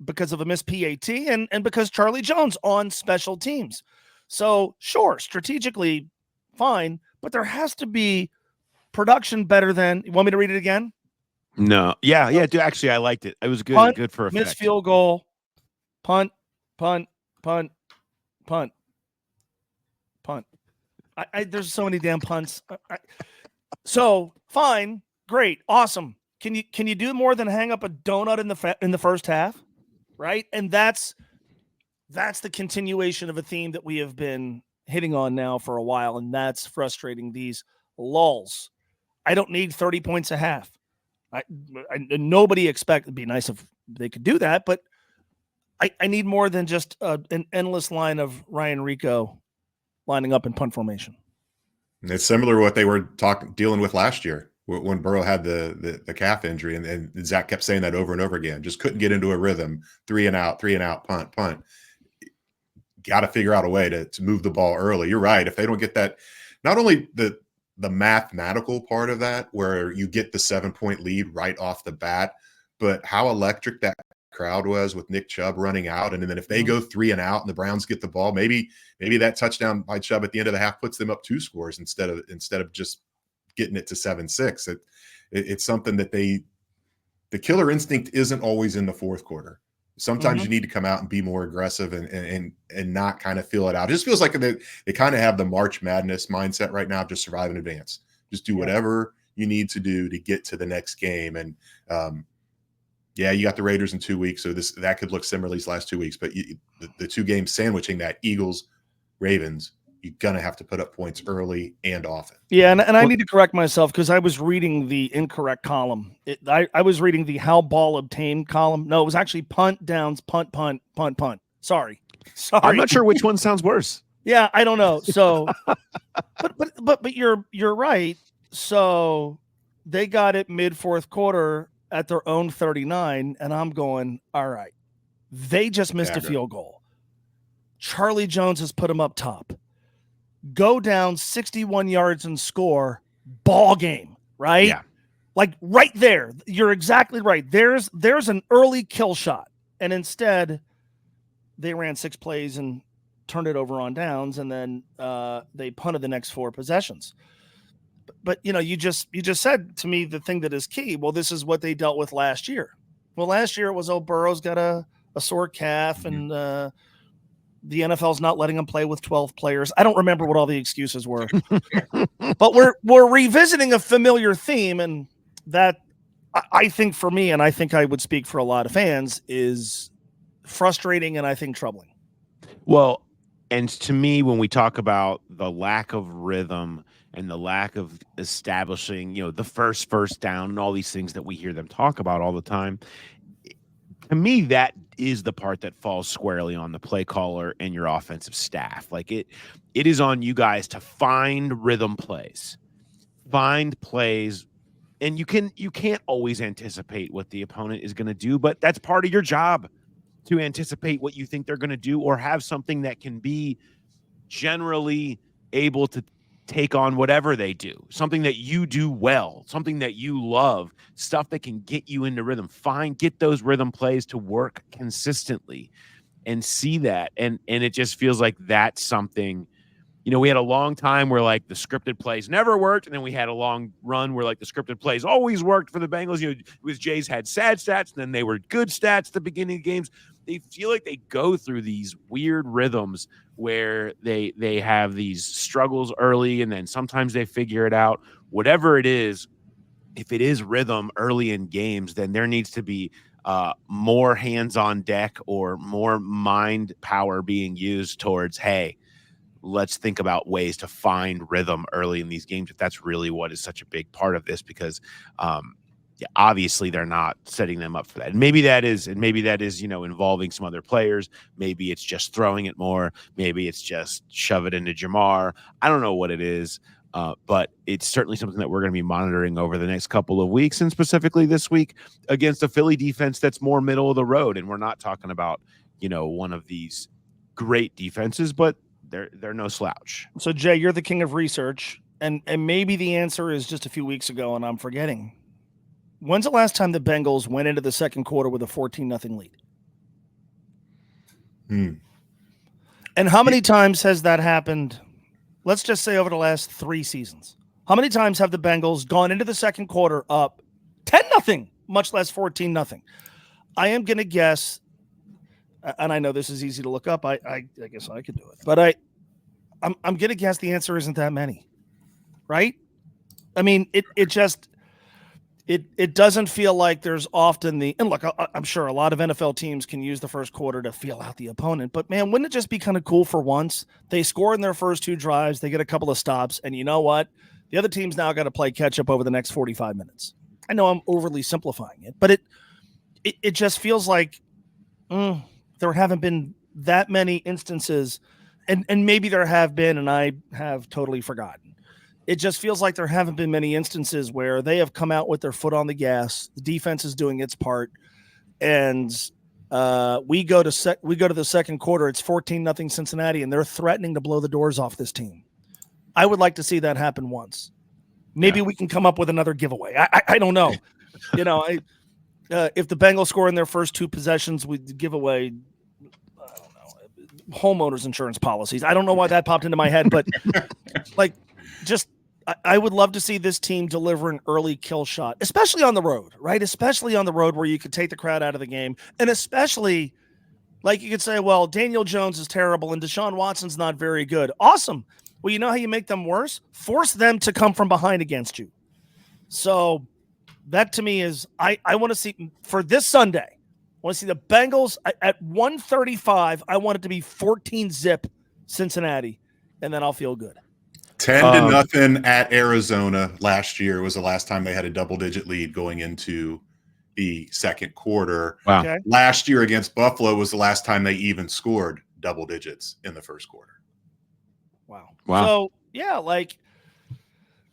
because of a missed PAT and because Charlie Jones on special teams. So sure, strategically fine, but there has to be production better than. You want me to read it again?
No. Yeah. Dude, actually, I liked it. It was good.
Punt,
good for effect.
Missed field goal, punt, punt, punt, punt, punt. There's so many damn punts. So fine, great, awesome. Can you do more than hang up a donut in the first half, right? And that's the continuation of a theme that we have been hitting on now for a while, and that's frustrating. These lulls. I don't need 30 points a half. Nobody it'd be nice if they could do that, but I need more than just an endless line of Ryan Rico lining up in punt formation.
It's similar to what they were dealing with last year when Burrow had the calf injury, and Zach kept saying that over and over again. Just couldn't get into a rhythm. 3 and out, punt. Got to figure out a way to move the ball early. You're right. If they don't get that, not only the mathematical part of that, where you get the 7-point lead right off the bat, but how electric that crowd was with Nick Chubb running out. And then if they go 3 and out and the Browns get the ball, maybe that touchdown by Chubb at the end of the half puts them up 2 scores instead of just getting it to 7-6. It's something that the killer instinct isn't always in the fourth quarter. Sometimes you need to come out and be more aggressive and not kind of feel it out. It just feels like they kind of have the March Madness mindset right now, just survive in advance. Just do whatever you need to do to get to the next game. And you got the Raiders in 2 weeks, so that could look similar these last 2 weeks. But the 2 games sandwiching that, Eagles, Ravens, you're gonna have to put up points early and often.
Yeah, and I need to correct myself because I was reading the incorrect column. I was reading the how ball obtained column. No, it was actually punt, downs, punt, punt, punt, punt. Sorry.
I'm not sure which one sounds worse.
Yeah, I don't know. So, but you're right. So they got it mid fourth quarter at their own 39, and I'm going, all right. They just missed a field goal. Charlie Jones has put them up top. Go down 61 yards and score, ball game, right?
Yeah.
Like right there. You're exactly right. There's an early kill shot. And instead, they ran 6 plays and turned it over on downs, and then they punted the next 4 possessions. But you just said to me the thing that is key. Well, this is what they dealt with last year. Well, last year it was, Burrow's got a sore calf, and the NFL's not letting him play with 12 players. I don't remember what all the excuses were. But we're revisiting a familiar theme, and that I think for me, and I think I would speak for a lot of fans, is frustrating and I think troubling.
Well, and to me, when we talk about the lack of rhythm and the lack of establishing, the first down and all these things that we hear them talk about all the time, to me, that is the part that falls squarely on the play caller and your offensive staff. Like it is on you guys to find rhythm plays, find plays And you can't always anticipate what the opponent is going to do, but that's part of your job, to anticipate what you think they're going to do, or have something that can be generally able to take on whatever they do, something that you do well, something that you love, stuff that can get you into rhythm. Get those rhythm plays to work consistently and see that. And it just feels like that's something, we had a long time where like the scripted plays never worked. And then we had a long run where like the scripted plays always worked for the Bengals. It was Jays had sad stats, and then they were good stats at the beginning of games. They feel like they go through these weird rhythms where they have these struggles early, and then sometimes they figure it out. Whatever it is, if it is rhythm early in games, then there needs to be more hands on deck or more mind power being used towards, hey, let's think about ways to find rhythm early in these games, if that's really what is such a big part of this, because obviously they're not setting them up for that. And maybe that is, involving some other players. Maybe it's just throwing it more. Maybe it's just shove it into Jamar. I don't know what it is, but it's certainly something that we're going to be monitoring over the next couple of weeks, and specifically this week against a Philly defense that's more middle of the road. And we're not talking about, one of these great defenses, but they're no slouch.
So Jay, you're the king of research, and maybe the answer is just a few weeks ago, and I'm forgetting. When's the last time the Bengals went into the second quarter with a 14-0 lead? And how many times has that happened? Let's just say over the last 3 seasons. How many times have the Bengals gone into the second quarter up 10-0, much less 14-0? I am going to guess, and I know this is easy to look up. I guess I could do it, but I'm going to guess the answer isn't that many, right? I mean, it doesn't feel like there's often and look, I'm sure a lot of NFL teams can use the first quarter to feel out the opponent, but man, wouldn't it just be kind of cool for once? They score in their first 2 drives, they get a couple of stops, and you know what? The other team's now got to play catch up over the next 45 minutes. I know I'm overly simplifying it, but it just feels like there haven't been that many instances, and maybe there have been, and I have totally forgotten. It just feels like there haven't been many instances where they have come out with their foot on the gas. The defense is doing its part, and we go to the second quarter. It's 14-0 Cincinnati, and they're threatening to blow the doors off this team. I would like to see that happen once. Maybe we can come up with another giveaway. I don't know. If the Bengals score in their first 2 possessions, we give away, I don't know, homeowners insurance policies. I don't know why that popped into my head, but I would love to see this team deliver an early kill shot, especially on the road, right? Especially on the road where you could take the crowd out of the game. And especially, like, you could say, well, Daniel Jones is terrible and Deshaun Watson's not very good. Awesome. Well, you know how you make them worse? Force them to come from behind against you. So that to me is, I want to see, for this Sunday, I want to see the Bengals at 1:35. I want it to be 14-0 Cincinnati, and then I'll feel good.
10-0 at Arizona last year was the last time they had a double-digit lead going into the second quarter.
Wow.
Okay.
Last year against Buffalo was the last time they even scored double digits in the first quarter.
Wow.
Wow.
So, yeah, like,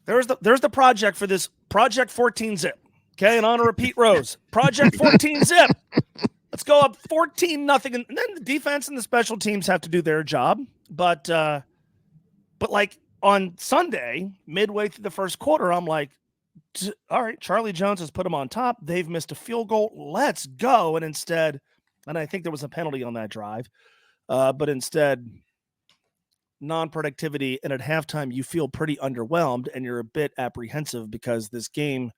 there's the project for this, Project 14-0. Okay, in honor of Pete Rose. Project 14-0. Let's go up 14-0, and then the defense and the special teams have to do their job. But like, on Sunday, midway through the first quarter, I'm like, all right, Charlie Jones has put them on top. They've missed a field goal. Let's go. And instead, and I think there was a penalty on that drive, but instead, non-productivity. And at halftime, you feel pretty underwhelmed and you're a bit apprehensive because this game,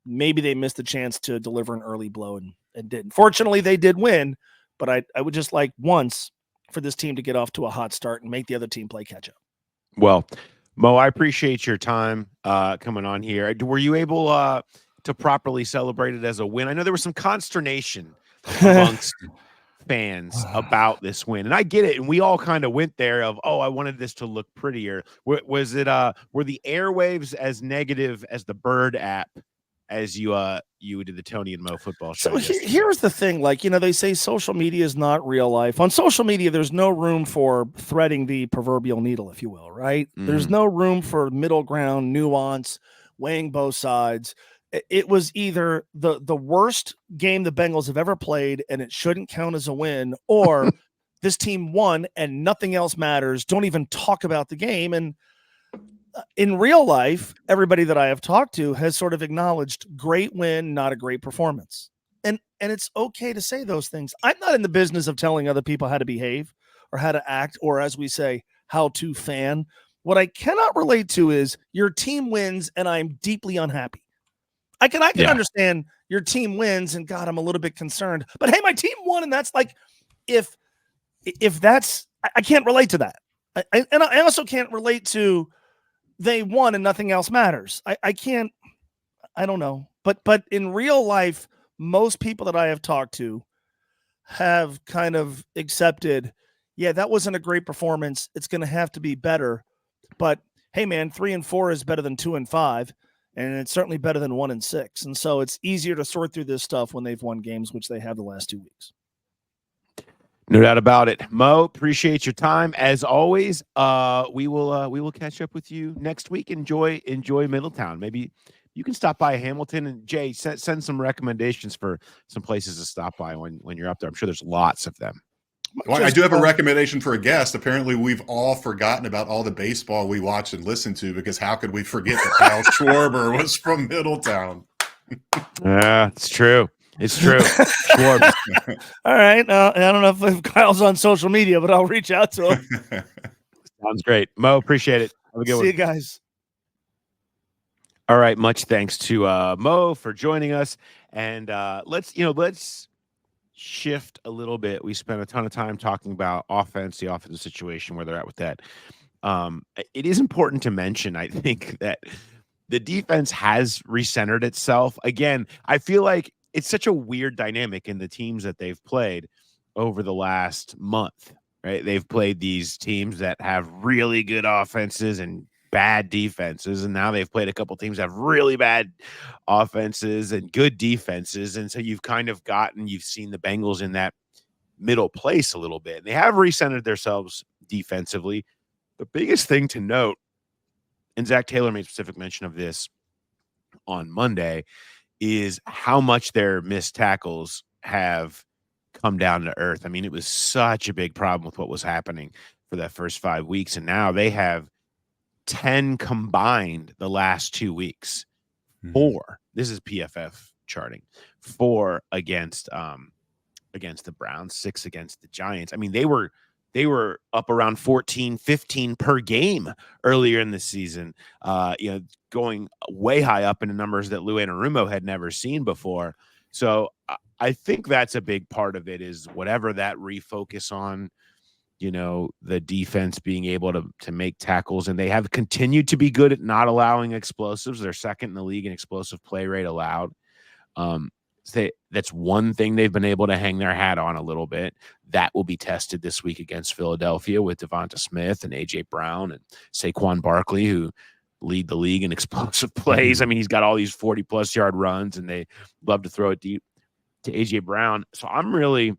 maybe they missed a chance to deliver an early blow and didn't. Fortunately, they did win, but I would just like once for this team to get off to a hot start and make the other team play catch up.
Well, Mo, I appreciate your time coming on here. Were you able to properly celebrate it as a win? I know there was some consternation amongst fans about this win, and I get it. And we all kind of went there of, oh, I wanted this to look prettier. Was it? Were the airwaves as negative as the Bird app as you did the Tony and Mo football show?
So here's the thing, like, they say social media is not real life. On social media, there's no room for threading the proverbial needle, if you will, right? There's no room for middle ground, nuance, weighing both sides. it was either the worst game the Bengals have ever played, and it shouldn't count as a win, or this team won and nothing else matters. Don't even talk about the game. And in real life, everybody that I have talked to has sort of acknowledged great win, not a great performance. And it's okay to say those things. I'm not in the business of telling other people how to behave or how to act, or as we say, how to fan. What I cannot relate to is your team wins and I'm deeply unhappy. I can understand your team wins and God, I'm a little bit concerned. But hey, my team won, and that's like if that's I can't relate to that. I also can't relate to they won and nothing else matters. I can't, I don't know. But in real life, most people that I have talked to have kind of accepted, yeah, that wasn't a great performance. It's going to have to be better. But hey, man, 3-4 is better than 2-5, and it's certainly better than 1-6. And so it's easier to sort through this stuff when they've won games, which they have the last 2 weeks.
No doubt about it. Mo, appreciate your time as always. We will catch up with you next week. Enjoy Middletown. Maybe you can stop by Hamilton, and Jay, send some recommendations for some places to stop by when you're up there. I'm sure there's lots of them.
Well, I do have a recommendation for a guest. Apparently, we've all forgotten about all the baseball we watch and listen to, because how could we forget that Kyle Schwarber was from Middletown?
Yeah, it's true. It's true.
All right. I don't know if Kyle's on social media, but I'll reach out to him.
Sounds great. Mo, appreciate it. Have a good one.
See you guys.
All right. Much thanks to Mo for joining us. And let's shift a little bit. We spent a ton of time talking about offense, the offensive situation, where they're at with that. It is important to mention, I think, that the defense has recentered itself. Again, I feel like it's such a weird dynamic in the teams that they've played over the last month, right? They've played these teams that have really good offenses and bad defenses, and now they've played a couple teams that have really bad offenses and good defenses, and so you've seen the Bengals in that middle place a little bit. And they have recentered themselves defensively. The biggest thing to note, and Zach Taylor made specific mention of this on Monday, is how much their missed tackles have come down to earth. I mean, it was such a big problem with what was happening for that first 5 weeks, and now they have 10 combined the last 2 weeks. 4. This is PFF charting. 4 against the Browns, 6 against the Giants. I mean, they were up around 14, 15 per game earlier in the season, going way high up into numbers that Lou Anarumo had never seen before. So I think that's a big part of it, is whatever that refocus on, the defense being able to make tackles. And they have continued to be good at not allowing explosives. They're second in the league in explosive play rate allowed. That's one thing they've been able to hang their hat on a little bit. That will be tested this week against Philadelphia with Devonta Smith and A.J. Brown and Saquon Barkley, who lead the league in explosive plays. I mean, he's got all these 40-plus yard runs, and they love to throw it deep to A.J. Brown. So I'm really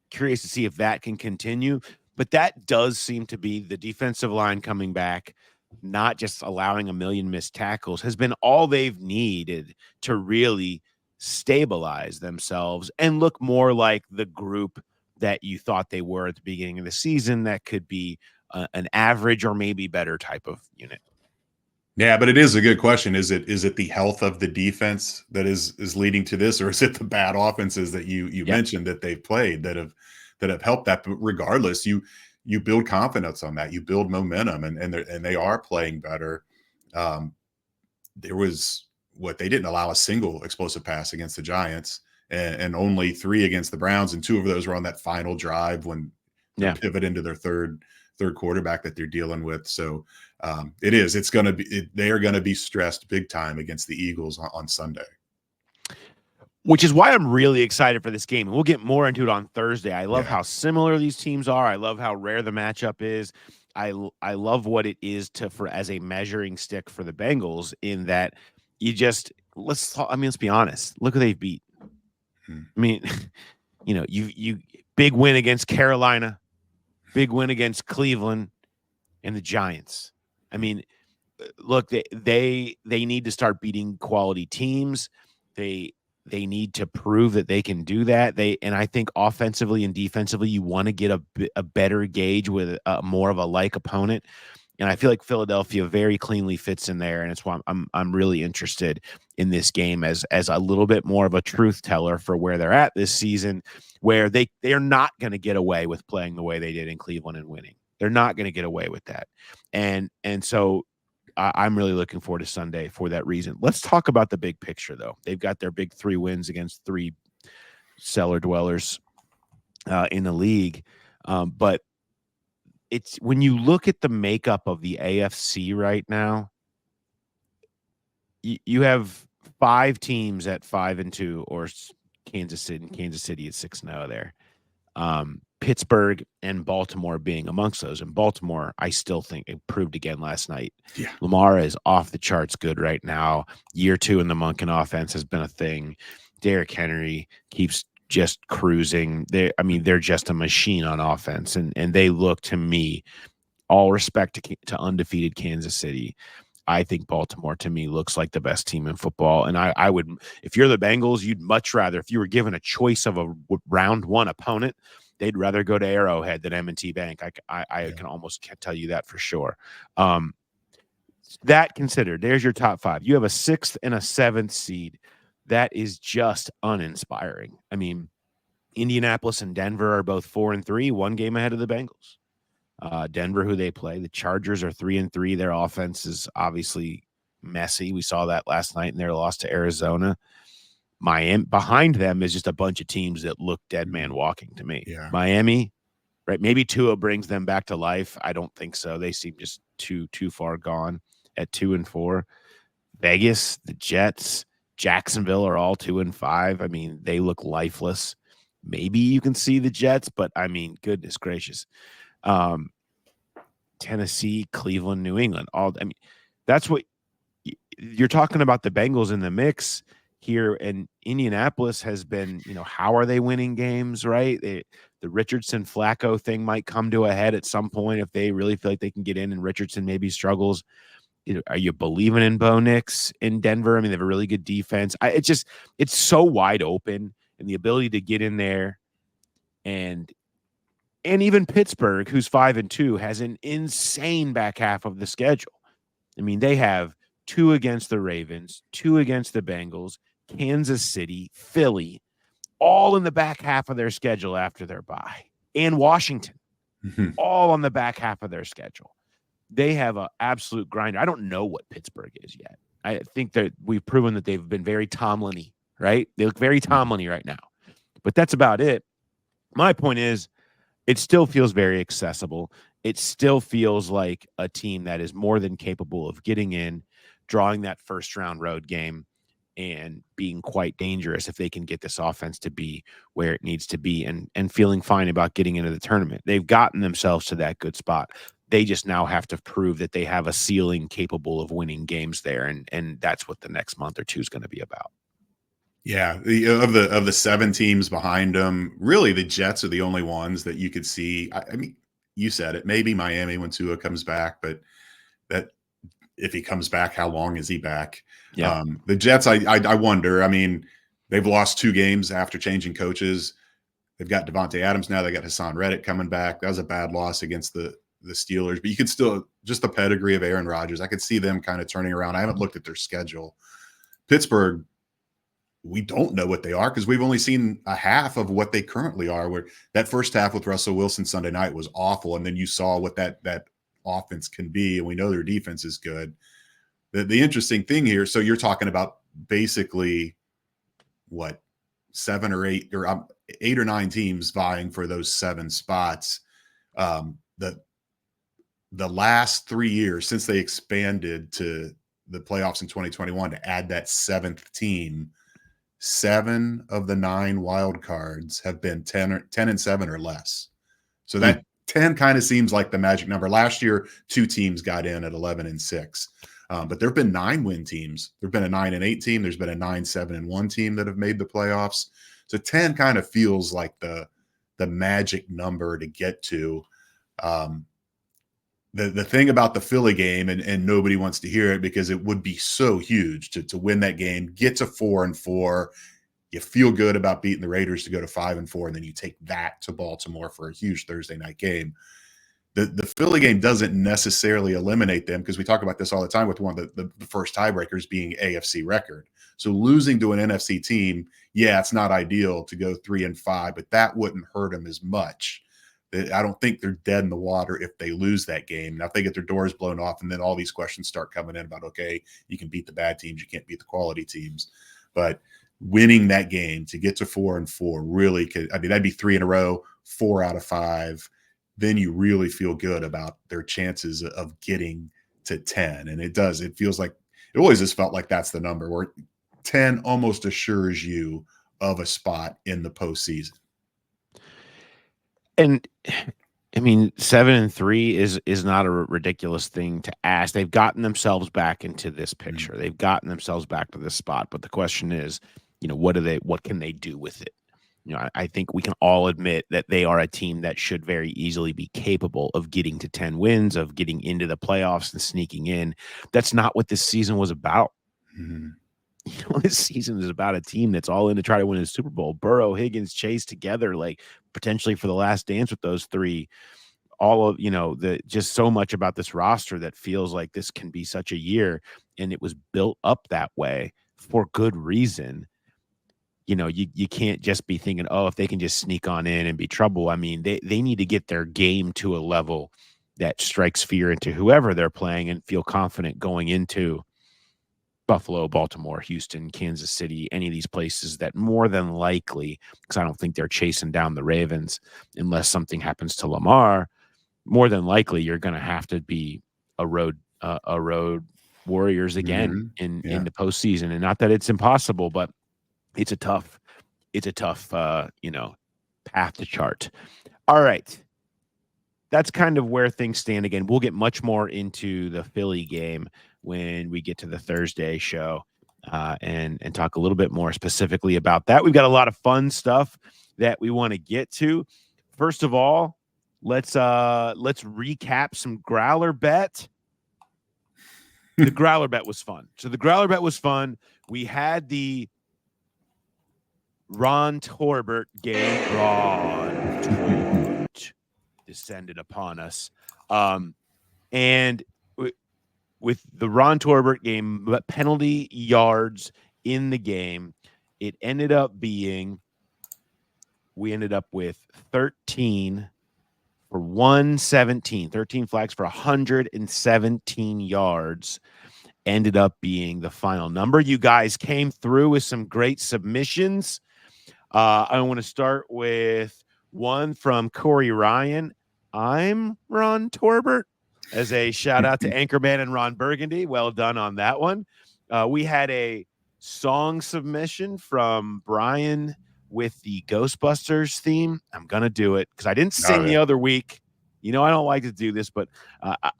curious to see if that can continue. But that does seem to be the defensive line coming back, not just allowing a million missed tackles, has been all they've needed to really stabilize themselves and look more like the group that you thought they were at the beginning of the season, that could be an average or maybe better type of unit.
Yeah, but it is a good question. Is it the health of the defense that is leading to this, or is it the bad offenses that you mentioned that they've played that have helped that? But regardless, you build confidence on that. You build momentum, and they are playing better. There was they didn't allow a single explosive pass against the Giants, and only 3 against the Browns, and 2 of those were on that final drive when they pivot into their third quarterback that they're dealing with. So it's going to be, they are going to be stressed big time against the Eagles on Sunday.
Which is why I'm really excited for this game. And we'll get more into it on Thursday. I love how similar these teams are. I love how rare the matchup is. I love what it is as a measuring stick for the Bengals, in that let's be honest. Look who they've beat. I mean, you big win against Carolina, big win against Cleveland, and the Giants. I mean, look, they need to start beating quality teams. They need to prove that they can do that. And I think offensively and defensively, you want to get a better gauge with more of a like opponent. And I feel like Philadelphia very cleanly fits in there, and it's why I'm really interested in this game as a little bit more of a truth teller for where they're at this season, where they are not going to get away with playing the way they did in Cleveland and winning. They're not going to get away with that, and so I'm really looking forward to Sunday for that reason. Let's talk about the big picture, though. They've got their big 3 wins against 3 cellar dwellers in the league, but it's when you look at the makeup of the AFC right now, you have 5 teams at 5-2, or Kansas City at 6-0 there. Pittsburgh and Baltimore being amongst those. And Baltimore, I still think it proved again last night.
Yeah.
Lamar is off the charts good right now. Year 2 in the Monken offense has been a thing. Derrick Henry keeps just cruising. They're just a machine on offense, and they look, to me, all respect to undefeated Kansas City, I think Baltimore, to me, looks like the best team in football. And I would, if you're the Bengals, you'd much rather, if you were given a choice of a round 1 opponent, they'd rather go to Arrowhead than M&T Bank. I can almost tell you that for sure. That considered, there's your top 5. You have a 6th and a 7th seed. That is just uninspiring. I mean, Indianapolis and Denver are both 4-3, 1 game ahead of the Bengals. Denver, who they play, the Chargers are 3-3. Their offense is obviously messy. We saw that last night in their loss to Arizona. Miami behind them is just a bunch of teams that look dead man walking to me.
Yeah.
Miami, right? Maybe Tua brings them back to life. I don't think so. They seem just too far gone at 2-4. Vegas, the Jets, Jacksonville are all 2-5. I mean, they look lifeless. Maybe you can see the Jets, but I mean, goodness gracious. Tennessee, Cleveland, New England, that's what you're talking about. The Bengals in the mix here, and Indianapolis has been, how are they winning games, right? The Richardson Flacco thing might come to a head at some point if they really feel like they can get in, and Richardson maybe struggles. Are you believing in Bo Nix in Denver? I mean, they have a really good defense. It's so wide open, and the ability to get in there, and even Pittsburgh, who's 5-2, has an insane back half of the schedule. I mean, they have 2 against the Ravens, 2 against the Bengals, Kansas City, Philly, all in the back half of their schedule after their bye, and Washington, all on the back half of their schedule. They have an absolute grinder. I don't know what Pittsburgh is yet. I think that we've proven that they've been very Tomlin-y, right? They look very Tomlin-y right now. But that's about it. My point is, it still feels very accessible. It still feels like a team that is more than capable of getting in, drawing that first-round road game, and being quite dangerous if they can get this offense to be where it needs to be, and feeling fine about getting into the tournament. They've gotten themselves to that good spot. They just now have to prove that they have a ceiling capable of winning games there, and that's what the next month or 2 is going to be about.
Yeah, of the 7 teams behind them, really the Jets are the only ones that you could see. I mean, you said it, maybe Miami when Tua comes back, but that if he comes back, how long is he back?
Yeah.
The Jets, I wonder. I mean, they've lost 2 games after changing coaches. They've got Devontae Adams now. They got Hassan Reddick coming back. That was a bad loss against the Steelers, but you could still, just the pedigree of Aaron Rodgers, I could see them kind of turning around. I haven't looked at their schedule. Pittsburgh, we don't know what they are because we've only seen a half of what they currently are, where that first half with Russell Wilson Sunday night was awful. And then you saw what that offense can be. And we know their defense is good. The interesting thing here, so you're talking about basically what, 7 or 8 or 8 or 9 teams vying for those 7 spots. The last 3 years since they expanded to the playoffs in 2021 to add that 7th team, 7 of the 9 wild cards have been 10-7 or less. So that 10 kind of seems like the magic number. Last year, 2 teams got in at 11-6. But there have been 9-win teams. There have been a 9-8 team. There's been a 9-7-1 team that have made the playoffs. So 10 kind of feels like the magic number to get to. the thing about the Philly game, and nobody wants to hear it because it would be so huge to win that game, get to 4-4. You feel good about beating the Raiders to go to 5-4, and then you take that to Baltimore for a huge Thursday night game. The Philly game doesn't necessarily eliminate them, because we talk about this all the time with one of the first tiebreakers being AFC record. So losing to an NFC team, yeah, it's not ideal to go 3-5, but that wouldn't hurt them as much. I don't think they're dead in the water if they lose that game. Now, if they get their doors blown off, and then all these questions start coming in about, okay, you can beat the bad teams, you can't beat the quality teams. But winning that game to get to 4-4 really could, I mean, that'd be 3 in a row, 4 out of 5. Then you really feel good about their chances of getting to 10. And it does. It feels like, it always has felt like that's the number, where 10 almost assures you of a spot in the postseason.
And I mean, 7-3 is not a ridiculous thing to ask. They've gotten themselves back into this picture.
Mm-hmm.
They've gotten themselves back to this spot. But the question is, you know, what can they do with it? You know, I think we can all admit that they are a team that should very easily be capable of getting to 10 wins, of getting into the playoffs and sneaking in. That's not what this season was about.
Mm-hmm.
You know, this season is about a team that's all in to try to win a Super Bowl. Burrow, Higgins, Chase together, like potentially for the last dance with those three. All of, you know, just so much about this roster that feels like this can be such a year, and it was built up that way for good reason. You know, you can't just be thinking, oh, if they can just sneak on in and be trouble. I mean, they need to get their game to a level that strikes fear into whoever they're playing and feel confident going into Buffalo, Baltimore, Houston, Kansas City, any of these places that more than likely, because I don't think they're chasing down the Ravens unless something happens to Lamar, more than likely you're going to have to be a road Warriors again in the postseason. And not that it's impossible, but it's a tough you know, path to chart. All right. That's kind of where things stand. Again, we'll get much more into the Philly game when we get to the Thursday show, and talk a little bit more specifically about that. We've got a lot of fun stuff that we want to get to. First of all, let's recap some Growler Bet. The Growler Bet was fun. So the Growler Bet was fun. We had the Ron Torbert game. Ron Torbert descended upon us. And with the Ron Torbert game, penalty yards in the game, it ended up being, we ended up with 13 for 117, 13 flags for 117 yards. Ended up being the final number. You guys came through with some great submissions. I want to start with one from Corey Ryan. I'm Ron Torbert, as a shout out to Anchorman and Ron Burgundy. Well done on that one. We had a song submission from Brian with the Ghostbusters theme. I'm going to do it because I didn't sing the other week. You know, I don't like to do this, but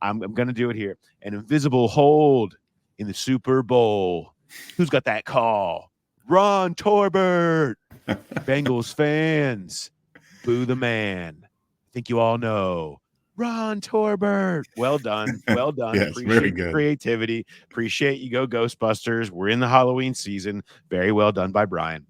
I'm going to do it here. An invisible hold in the Super Bowl. Who's got that call? Ron Torbert. Bengals fans, boo the man. I think you all know Ron Torbert. Well done. Well done.
Yes,
appreciate your creativity. Appreciate you, go Ghostbusters. We're in the Halloween season. Very well done by Brian.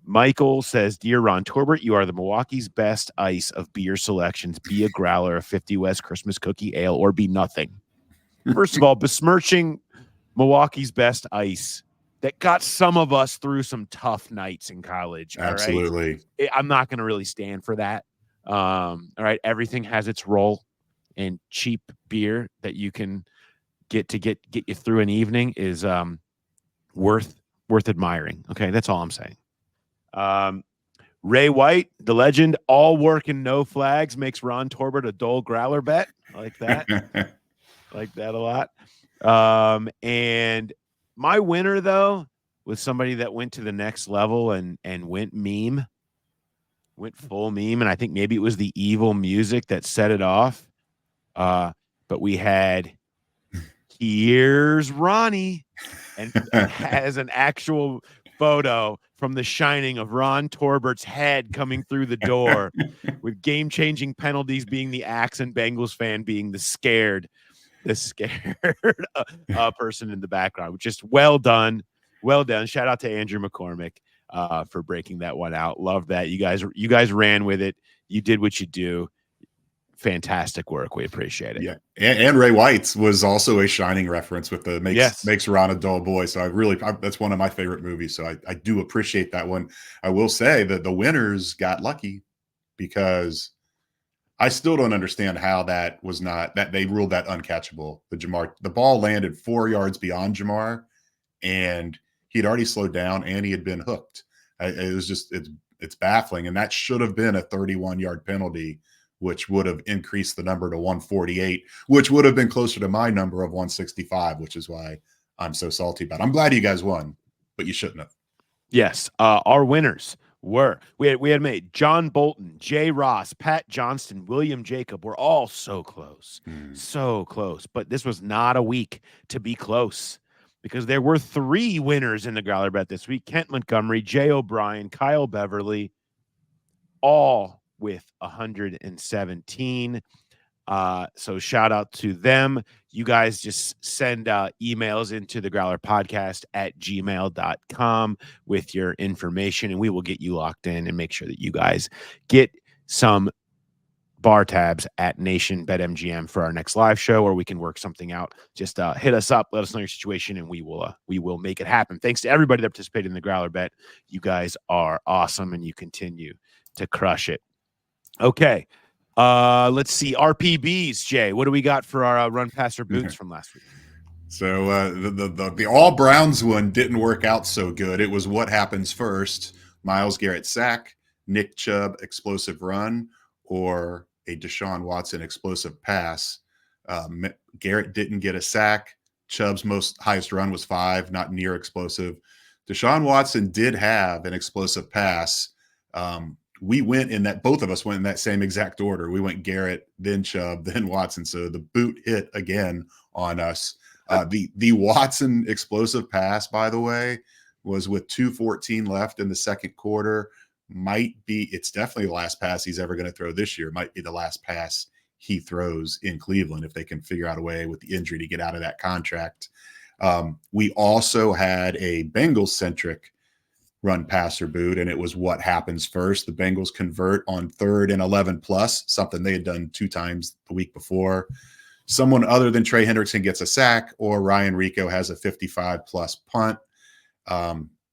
Michael says, Dear Ron Torbert, you are the Milwaukee's best ice of beer selections. Be a growler, a 50 West Christmas cookie ale, or be nothing. First of all, besmirching Milwaukee's best ice that got some of us through some tough nights in college.
Absolutely.
All right? I'm not going to really stand for that. All right. Everything has its role, and cheap beer that you can get you through an evening is worth admiring. Okay. That's all I'm saying. Ray White, the legend, all work and no flags makes Ron Torbert a dull growler bet. I like that. I like that a lot. And my winner, though, was somebody that went to the next level and went full meme. And I think maybe it was the evil music that set it off. But we had Here's Ronnie and has an actual photo from The Shining of Ron Torbert's head coming through the door, with game-changing penalties being the axe and Bengals fan being the scared person in the background. Just well done. Shout out to Andrew McCormick for breaking that one out. Love that. You guys ran with it. You did what you do. Fantastic work. We appreciate it.
Yeah, and Ray White's was also a Shining reference with the makes Ron a dull boy. So that's one of my favorite movies. So I do appreciate that one. I will say that the winners got lucky, because I still don't understand how that they ruled that uncatchable. The ball landed 4 yards beyond Jamar, and he'd already slowed down and he had been hooked. It's baffling, and that should have been a 31-yard penalty, which would have increased the number to 148, which would have been closer to my number of 165, which is why I'm so salty about it. I'm glad you guys won, but you shouldn't have.
Yes. Our winners were, we had made John Bolton, Jay Ross, Pat Johnston, William Jacob. We're all so close, so close. But this was not a week to be close, because there were 3 winners in the Growler Bet this week: Kent Montgomery, Jay O'Brien, Kyle Beverly, all with 117. So shout out to them. You guys just send emails into the Growler Podcast at gmail.com with your information, and we will get you locked in and make sure that you guys get some bar tabs at Nation Bet MGM for our next live show, or we can work something out. Just hit us up, let us know your situation, and we will make it happen. Thanks to everybody that participated in the Growler Bet. You guys are awesome, and you continue to crush it. Okay. Let's see. RPBs, Jay. What do we got for our run passer boots from last week?
So the All Browns one didn't work out so good. It was what happens first: Myles Garrett sack, Nick Chubb explosive run, or a Deshaun Watson explosive pass. Garrett didn't get a sack. Chubb's highest run was 5, not near explosive. Deshaun Watson did have an explosive pass. Both of us went in that same exact order. We went Garrett, then Chubb, then Watson. So the boot hit again on us. The Watson explosive pass, by the way, was with 2:14 left in the second quarter. It's definitely the last pass he's ever going to throw this year. Might be the last pass he throws in Cleveland, if they can figure out a way with the injury to get out of that contract. We also had a Bengals-centric run passer boot, and it was what happens first. The Bengals convert on 3rd and 11 plus, something they had done 2 times the week before. Someone other than Trey Hendrickson gets a sack, or Ryan Rico has a 55 plus punt.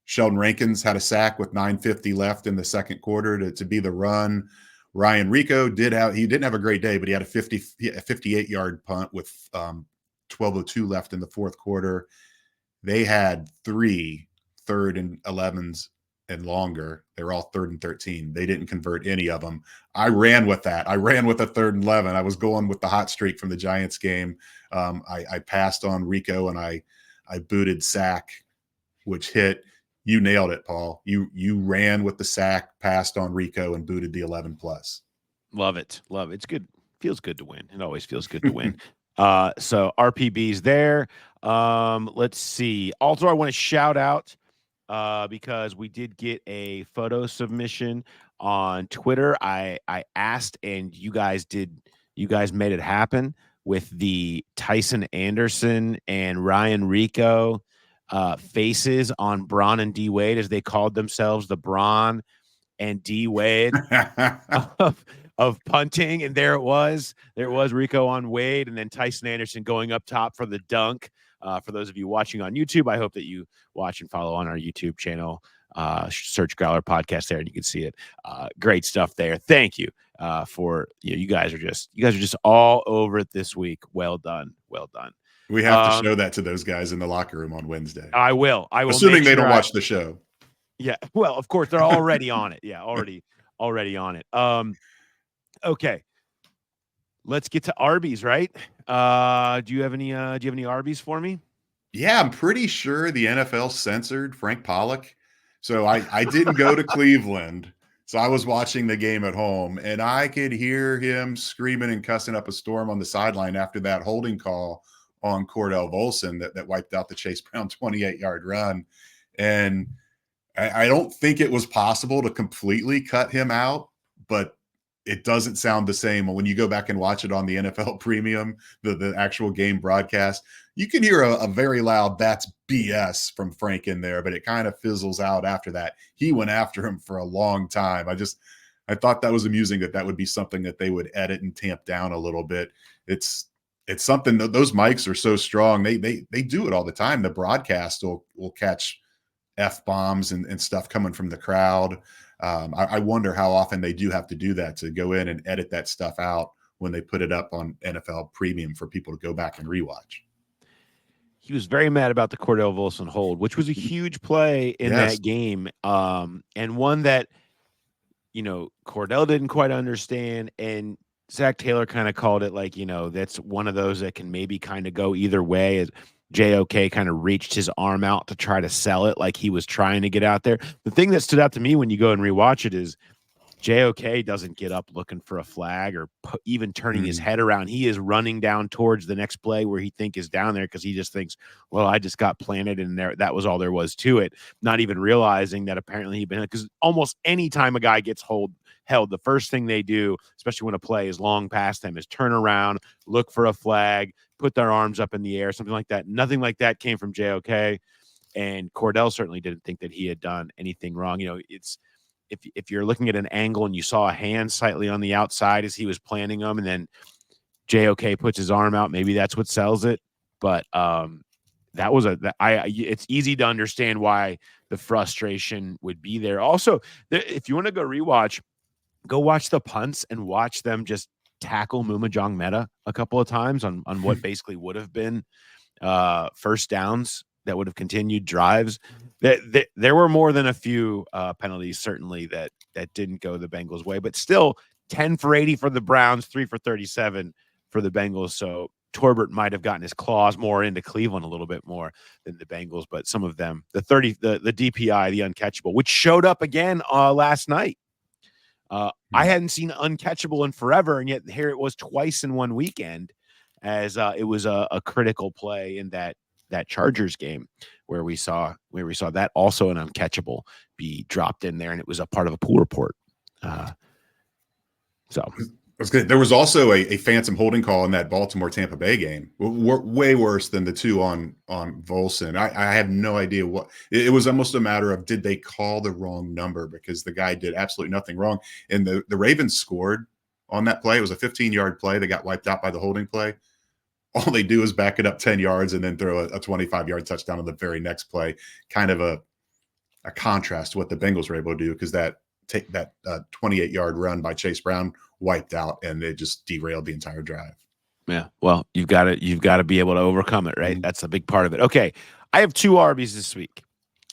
Sheldon Rankins had a sack with 9:50 left in the second quarter to be the run. Ryan Rico didn't have a great day, but he had a 58-yard punt with 12:02 left in the fourth quarter. They had 3 3rd and 11s and longer. They were all 3rd and 13. They didn't convert any of them. I ran with that. I ran with a 3rd and 11. I was going with the hot streak from the Giants game. I passed on Rico, and I booted sack, which hit. You nailed it, Paul. You ran with the sack, passed on Rico, and booted the 11 plus.
Love it. It's good. Feels good to win. It always feels good to win. So RPB's there. Let's see. Also, I want to shout out, because we did get a photo submission on Twitter. I asked, and you guys made it happen with the Tyson Anderson and Ryan Rico faces on Braun and D Wade, as they called themselves, the Braun and D Wade of punting. And there it was Rico on Wade, and then Tyson Anderson going up top for the dunk. For those of you watching on YouTube, I hope that you watch and follow on our YouTube channel. Search Growler Podcast there, and you can see it. Great stuff there. Thank you for you guys are just all over it this week. Well done.
We have to show that to those guys in the locker room on Wednesday.
I will.
Assuming they don't watch the show.
Yeah. Well, of course, they're already on it. Yeah, already on it. Okay. Let's get to Arby's, right? Do you have any Arby's for me?
Yeah, I'm pretty sure the NFL censored Frank Pollock. So I didn't go to Cleveland. So I was watching the game at home, and I could hear him screaming and cussing up a storm on the sideline after that holding call on Cordell Volson that wiped out the Chase Brown 28-yard run. And I don't think it was possible to completely cut him out, but it doesn't sound the same when you go back and watch it on the NFL Premium, the actual game broadcast. You can hear a very loud "that's BS" from Frank in there, but it kind of fizzles out after that. He went after him for a long time. I thought that was amusing that would be something that they would edit and tamp down a little bit. It's something that those mics are so strong. They do it all the time. The broadcast will catch F-bombs and stuff coming from the crowd. I wonder how often they do have to do that, to go in and edit that stuff out when they put it up on NFL Premium for people to go back and rewatch.
He was very mad about the Cordell Volson hold, which was a huge play in
Yes.
that game, and one that, Cordell didn't quite understand, and Zach Taylor kind of called it like, that's one of those that can maybe kind of go either way. As JOK kind of reached his arm out to try to sell it like he was trying to get out there. The thing that stood out to me when you go and rewatch it is JOK doesn't get up looking for a flag or even turning his head around. He is running down towards the next play where he think is down there, because he just thinks, well, I just got planted in there. That was all there was to it. Not even realizing that apparently he'd been, because almost any time a guy gets held, the first thing they do, especially when a play is long past them, is turn around, look for a flag, put their arms up in the air, something like that. Nothing like that came from JOK. And Cordell certainly didn't think that he had done anything wrong. It's, if you're looking at an angle and you saw a hand slightly on the outside as he was planting them, and then JOK puts his arm out, maybe that's what sells it. But it's easy to understand why the frustration would be there. Also, if you want to go watch the punts and watch them just tackle Mumajong Meta a couple of times on what basically would have been first downs that would have continued drives. There were more than a few penalties, certainly, that didn't go the Bengals' way, but still 10 for 80 for the Browns, 3 for 37 for the Bengals. So Torbert might have gotten his claws more into Cleveland a little bit more than the Bengals, but some of them, the DPI, the uncatchable, which showed up again last night. I hadn't seen uncatchable in forever, and yet here it was twice in one weekend, as it was a critical play in that Chargers game where we saw that also an uncatchable be dropped in there, and it was a part of a pool report. So
that's good. There was also a phantom holding call in that Baltimore Tampa Bay game, way worse than the two on Volson. I have no idea what it was. Almost a matter of, did they call the wrong number, because the guy did absolutely nothing wrong. And the Ravens scored on that play. It was a 15-yard play that got wiped out by the holding play. All they do is back it up 10 yards and then throw a 25-yard touchdown on the very next play. Kind of a contrast to what the Bengals were able to do, because that 28-yard run by Chase Brown wiped out, and it just derailed the entire drive.
Yeah, well, you've got to be able to overcome it, right? That's a big part of it. Okay, I have two ARBIES this week.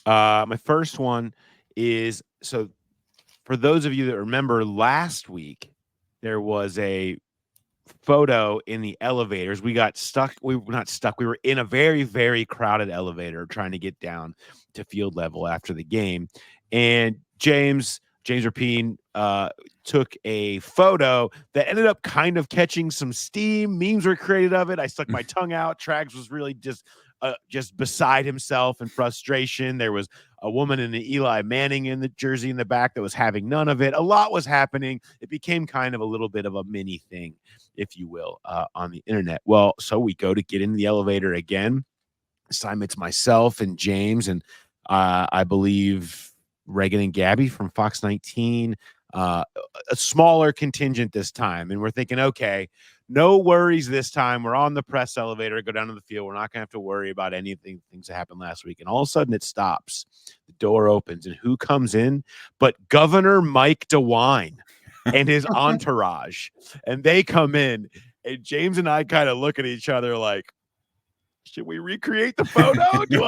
My first one is, so for those of you that remember, last week there was a photo in the elevators. We got stuck. We were not stuck. We were in a very, very crowded elevator trying to get down to field level after the game. And James Rapine took a photo that ended up kind of catching some steam. Memes were created of it. I stuck my tongue out. Trags was really just beside himself in frustration. There was a woman in the Eli Manning in the jersey in the back that was having none of it. A lot was happening. It became kind of a little bit of a mini thing, if you will, on the internet. Well, so we go to get in the elevator again. This time it's myself and James and I believe Reagan and Gabby from Fox 19, a smaller contingent this time. And we're thinking, okay, no worries this time. We're on the press elevator, go down to the field. We're not going to have to worry about things that happened last week. And all of a sudden it stops. The door opens, and who comes in but Governor Mike DeWine and his entourage. And they come in, and James and I kind of look at each other like, should we recreate the photo? Do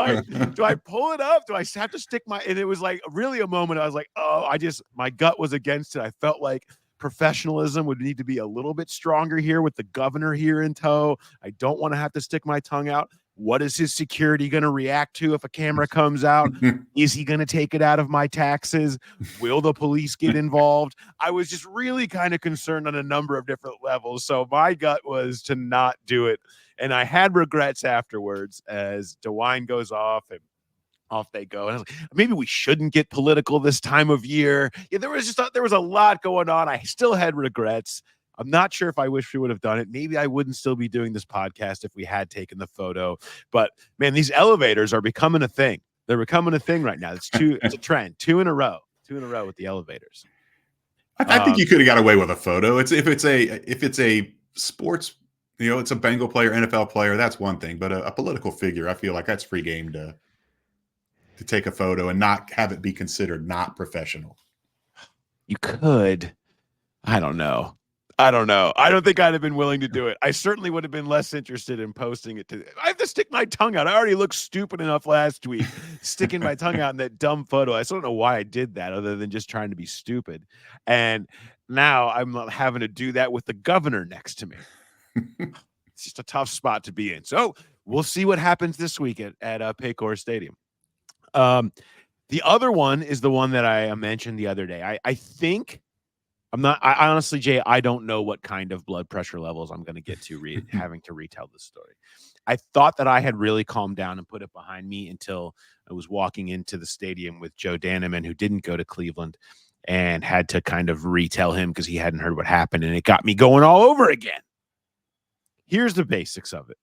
I pull it up? Do I have to stick and it was like really a moment. I was like, oh, my gut was against it. I felt like professionalism would need to be a little bit stronger here with the governor here in tow. I don't want to have to stick my tongue out. What is his security going to react to if a camera comes out? Is he going to take it out of my taxes? Will the police get involved? I was just really kind of concerned on a number of different levels. So my gut was to not do it. And I had regrets afterwards as DeWine goes off and off they go. And I was like, maybe we shouldn't get political this time of year. Yeah, there was a lot going on. I still had regrets. I'm not sure if I wish we would have done it. Maybe I wouldn't still be doing this podcast if we had taken the photo. But man, these elevators are becoming a thing. They're becoming a thing right now. It's a trend. Two in a row with the elevators.
I think you could have got away with a photo. If it's a sports, it's a Bengal player, NFL player, that's one thing. But a political figure, I feel like that's free game to take a photo and not have it be considered not professional.
You could. I don't know. I don't think I'd have been willing to do it. I certainly would have been less interested in posting it. I have to stick my tongue out. I already looked stupid enough last week sticking my tongue out in that dumb photo. I still don't know why I did that other than just trying to be stupid. And now I'm having to do that with the governor next to me. It's just a tough spot to be in. So we'll see what happens this week at Paycor Stadium. The other one is the one that I mentioned the other day. I think I honestly, Jay, I don't know what kind of blood pressure levels I'm going to get to having to retell this story. I thought that I had really calmed down and put it behind me until I was walking into the stadium with Joe Daneman, who didn't go to Cleveland, and had to kind of retell him because he hadn't heard what happened, and it got me going all over again. Here's the basics of it.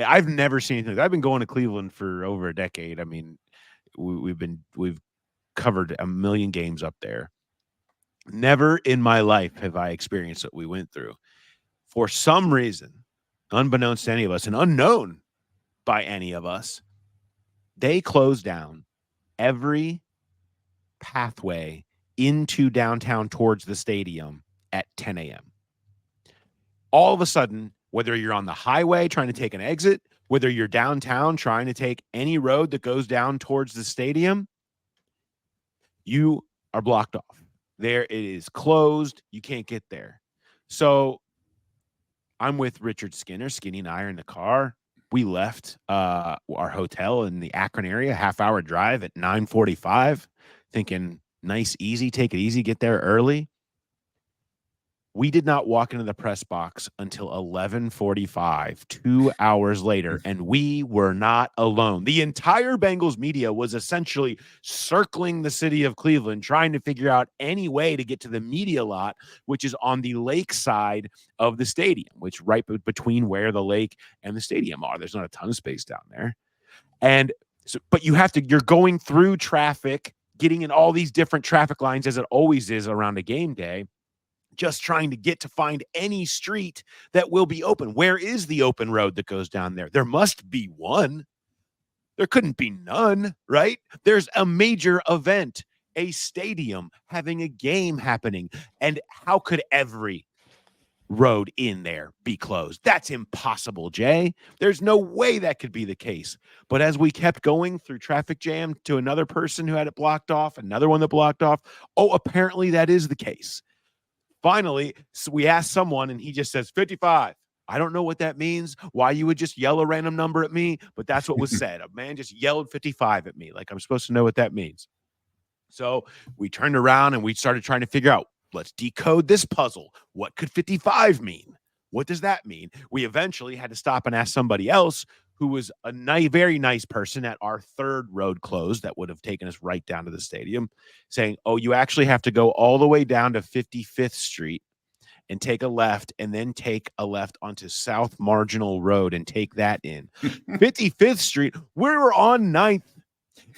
I've never seen anything. I've been going to Cleveland for over a decade. I mean, we've covered a million games up there. Never in my life have I experienced what we went through. For some reason, unbeknownst to any of us and unknown by any of us, they closed down every pathway into downtown towards the stadium at 10 a.m. All of a sudden, whether you're on the highway trying to take an exit, whether you're downtown trying to take any road that goes down towards the stadium, you are blocked off. There it is closed. You can't get there. So I'm with Richard Skinner. Skinny and I are in the car. We left our hotel in the Akron area, half-hour drive at 9:45, thinking nice, easy, take it easy, get there early. We did not walk into the press box until 11:45, 2 hours later, and we were not alone. The entire Bengals media was essentially circling the city of Cleveland, trying to figure out any way to get to the media lot, which is on the lake side of the stadium, which right between where the lake and the stadium are. There's not a ton of space down there. And so, but you're going through traffic, getting in all these different traffic lines, as it always is around a game day, just trying to find any street that will be open. Where is the open road that goes down there? There must be one. There couldn't be none, right? There's a major event, a stadium having a game happening. And how could every road in there be closed? That's impossible, Jay. There's no way that could be the case. But as we kept going through traffic jam to another person who had it blocked off, another one that blocked off, apparently that is the case. Finally, so we asked someone, and he just says 55. I don't know what that means, why you would just yell a random number at me, but that's what was said. A man just yelled 55 at me, like I'm supposed to know what that means. So we turned around and we started trying to figure out, let's decode this puzzle. What could 55 mean? What does that mean? We eventually had to stop and ask somebody else who was a very nice person at our third road closed that would have taken us right down to the stadium, saying, you actually have to go all the way down to 55th Street and take a left, and then take a left onto South Marginal Road and take that in. 55th Street, we were on 9th.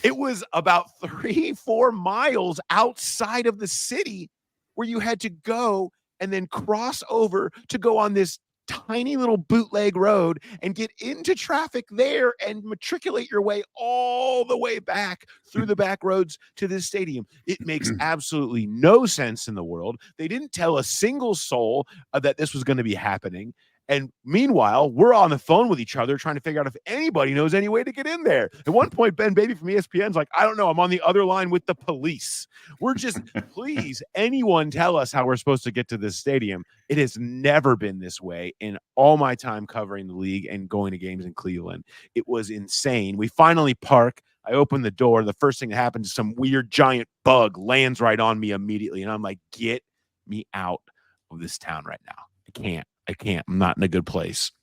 It was about 3-4 miles outside of the city where you had to go and then cross over to go on this tiny little bootleg road and get into traffic there and matriculate your way all the way back through the back roads to this stadium. It makes absolutely no sense in the world. They didn't tell a single soul that this was going to be happening. And meanwhile, we're on the phone with each other trying to figure out if anybody knows any way to get in there. At one point, Ben Baby from ESPN's like, I don't know. I'm on the other line with the police. We're just, please, anyone tell us how we're supposed to get to this stadium. It has never been this way in all my time covering the league and going to games in Cleveland. It was insane. We finally park. I open the door. The first thing that happens is some weird giant bug lands right on me immediately. And I'm like, get me out of this town right now. I can't. I'm not in a good place.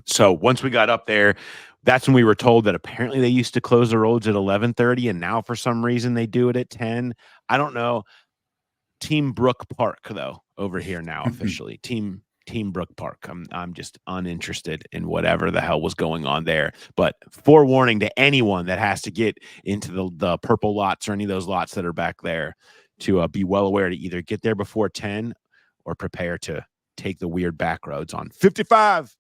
So once we got up there, that's when we were told that apparently they used to close the roads at 11:30, and now for some reason they do it at 10. I don't know. Team Brook Park, though, over here now officially. Team Brook Park. I'm just uninterested in whatever the hell was going on there. But forewarning to anyone that has to get into the purple lots or any of those lots that are back there to be well aware to either get there before 10 or prepare to take the weird back roads on 55.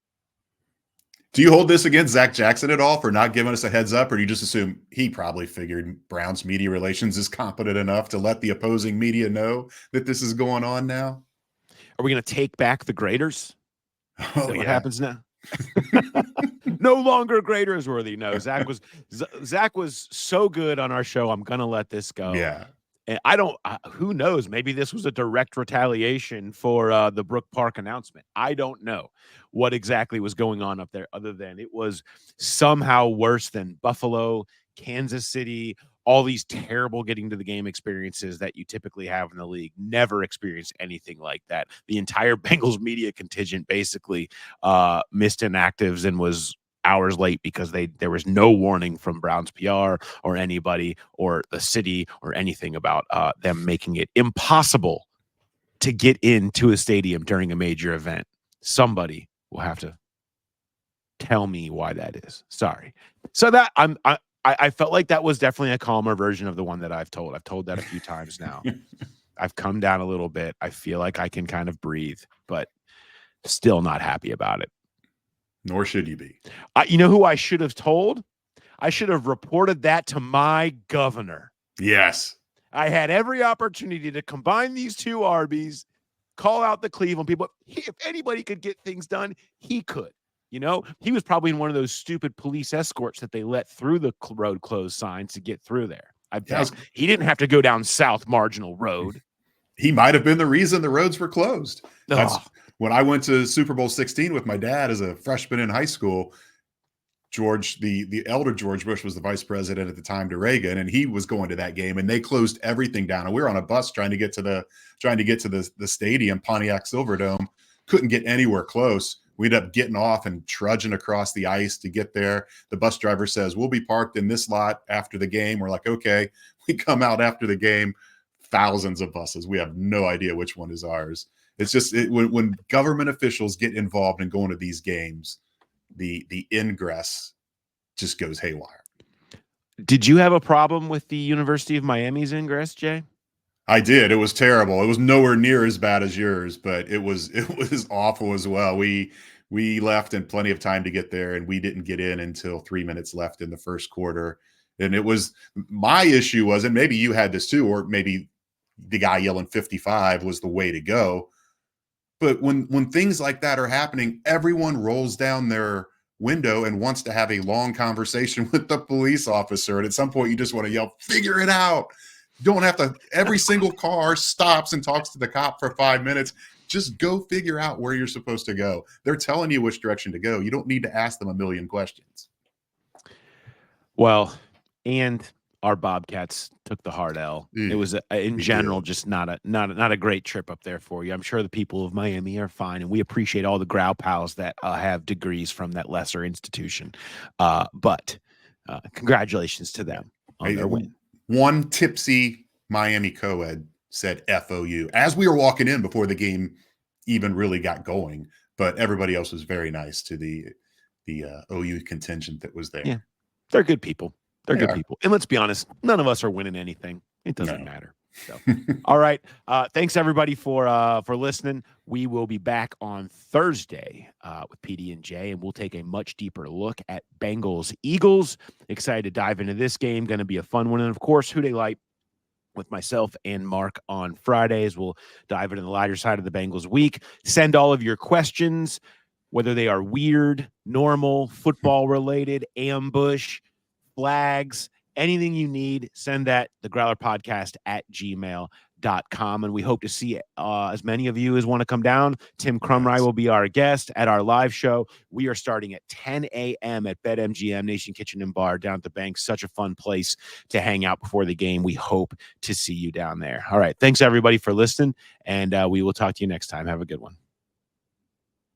Do you hold this against Zach Jackson at all for not giving us a heads up, or do you just assume he probably figured Browns media relations is competent enough to let the opposing media know that this is going on now?
Are we going to take back the graders?
Oh,
What happens now? No longer graders worthy. No, Zach was so good on our show. I'm going to let this go.
Yeah.
And I don't, who knows? Maybe this was a direct retaliation for the Brook Park announcement. I don't know what exactly was going on up there, other than it was somehow worse than Buffalo, Kansas City, all these terrible getting to the game experiences that you typically have in the league. Never experienced anything like that. The entire Bengals media contingent basically missed inactives and was hours late because there was no warning from Browns PR or anybody or the city or anything about them making it impossible to get into a stadium during a major event. Somebody will have to tell me why that is. Sorry. So that I felt like that was definitely a calmer version of the one that I've told. I've told that a few times now. I've come down a little bit. I feel like I can kind of breathe, but still not happy about it.
Nor should you be.
You know who I should have told? I should have reported that to my governor.
Yes.
I had every opportunity to combine these two ARBIES, call out the Cleveland people. If anybody could get things done, he could. You know, he was probably in one of those stupid police escorts that they let through the road closed signs to get through there. I bet he didn't have to go down South Marginal Road.
He might have been the reason the roads were closed. That's when I went to Super Bowl 16 with my dad as a freshman in high school. George, the elder George Bush, was the vice president at the time to Reagan, and he was going to that game, and they closed everything down. And we were on a bus trying to get to the stadium, Pontiac Silverdome. Couldn't get anywhere close. We ended up getting off and trudging across the ice to get there. The bus driver says, "We'll be parked in this lot after the game." We're like, okay. We come out after the game, thousands of buses. We have no idea which one is ours. It's just when government officials get involved in going to these games, the ingress just goes haywire.
Did you have a problem with the University of Miami's ingress, Jay?
I did. It was terrible. It was nowhere near as bad as yours, but it was awful as well. We left in plenty of time to get there, and we didn't get in until 3 minutes left in the first quarter. And it was my issue was, and maybe you had this too, or maybe the guy yelling 55 was the way to go. But when things like that are happening, everyone rolls down their window and wants to have a long conversation with the police officer. And at some point, you just want to yell, "Figure it out." You don't have to. Every single car stops and talks to the cop for 5 minutes. Just go figure out where you're supposed to go. They're telling you which direction to go. You don't need to ask them a million questions.
Well, and our Bobcats took the hard L. It was in general just not a great trip up there for you. I'm sure the people of Miami are fine, and we appreciate all the Grow pals that have degrees from that lesser institution. But congratulations to them on their win.
One tipsy Miami co-ed said FOU as we were walking in before the game even really got going. But everybody else was very nice to the OU contingent that was there.
Yeah, they're good people. They're good people. And let's be honest, none of us are winning anything. It doesn't matter. So, all right. Thanks everybody for listening. We will be back on Thursday with PD and J, and we'll take a much deeper look at Bengals Eagles. Excited to dive into this game. Going to be a fun one. And of course, Who Dey Light with myself and Mark on Fridays. We'll dive into the lighter side of the Bengals week. Send all of your questions, whether they are weird, normal, football related, ambush, flags, anything you need, send that thegrowlerpodcast@gmail.com. And we hope to see as many of you as want to come down. Tim Crumry will be our guest at our live show. We are starting at 10 a.m. at BetMGM Nation Kitchen and Bar down at the bank. Such a fun place to hang out before the game. We hope to see you down there. All right. Thanks, everybody, for listening, and we will talk to you next time. Have a good one.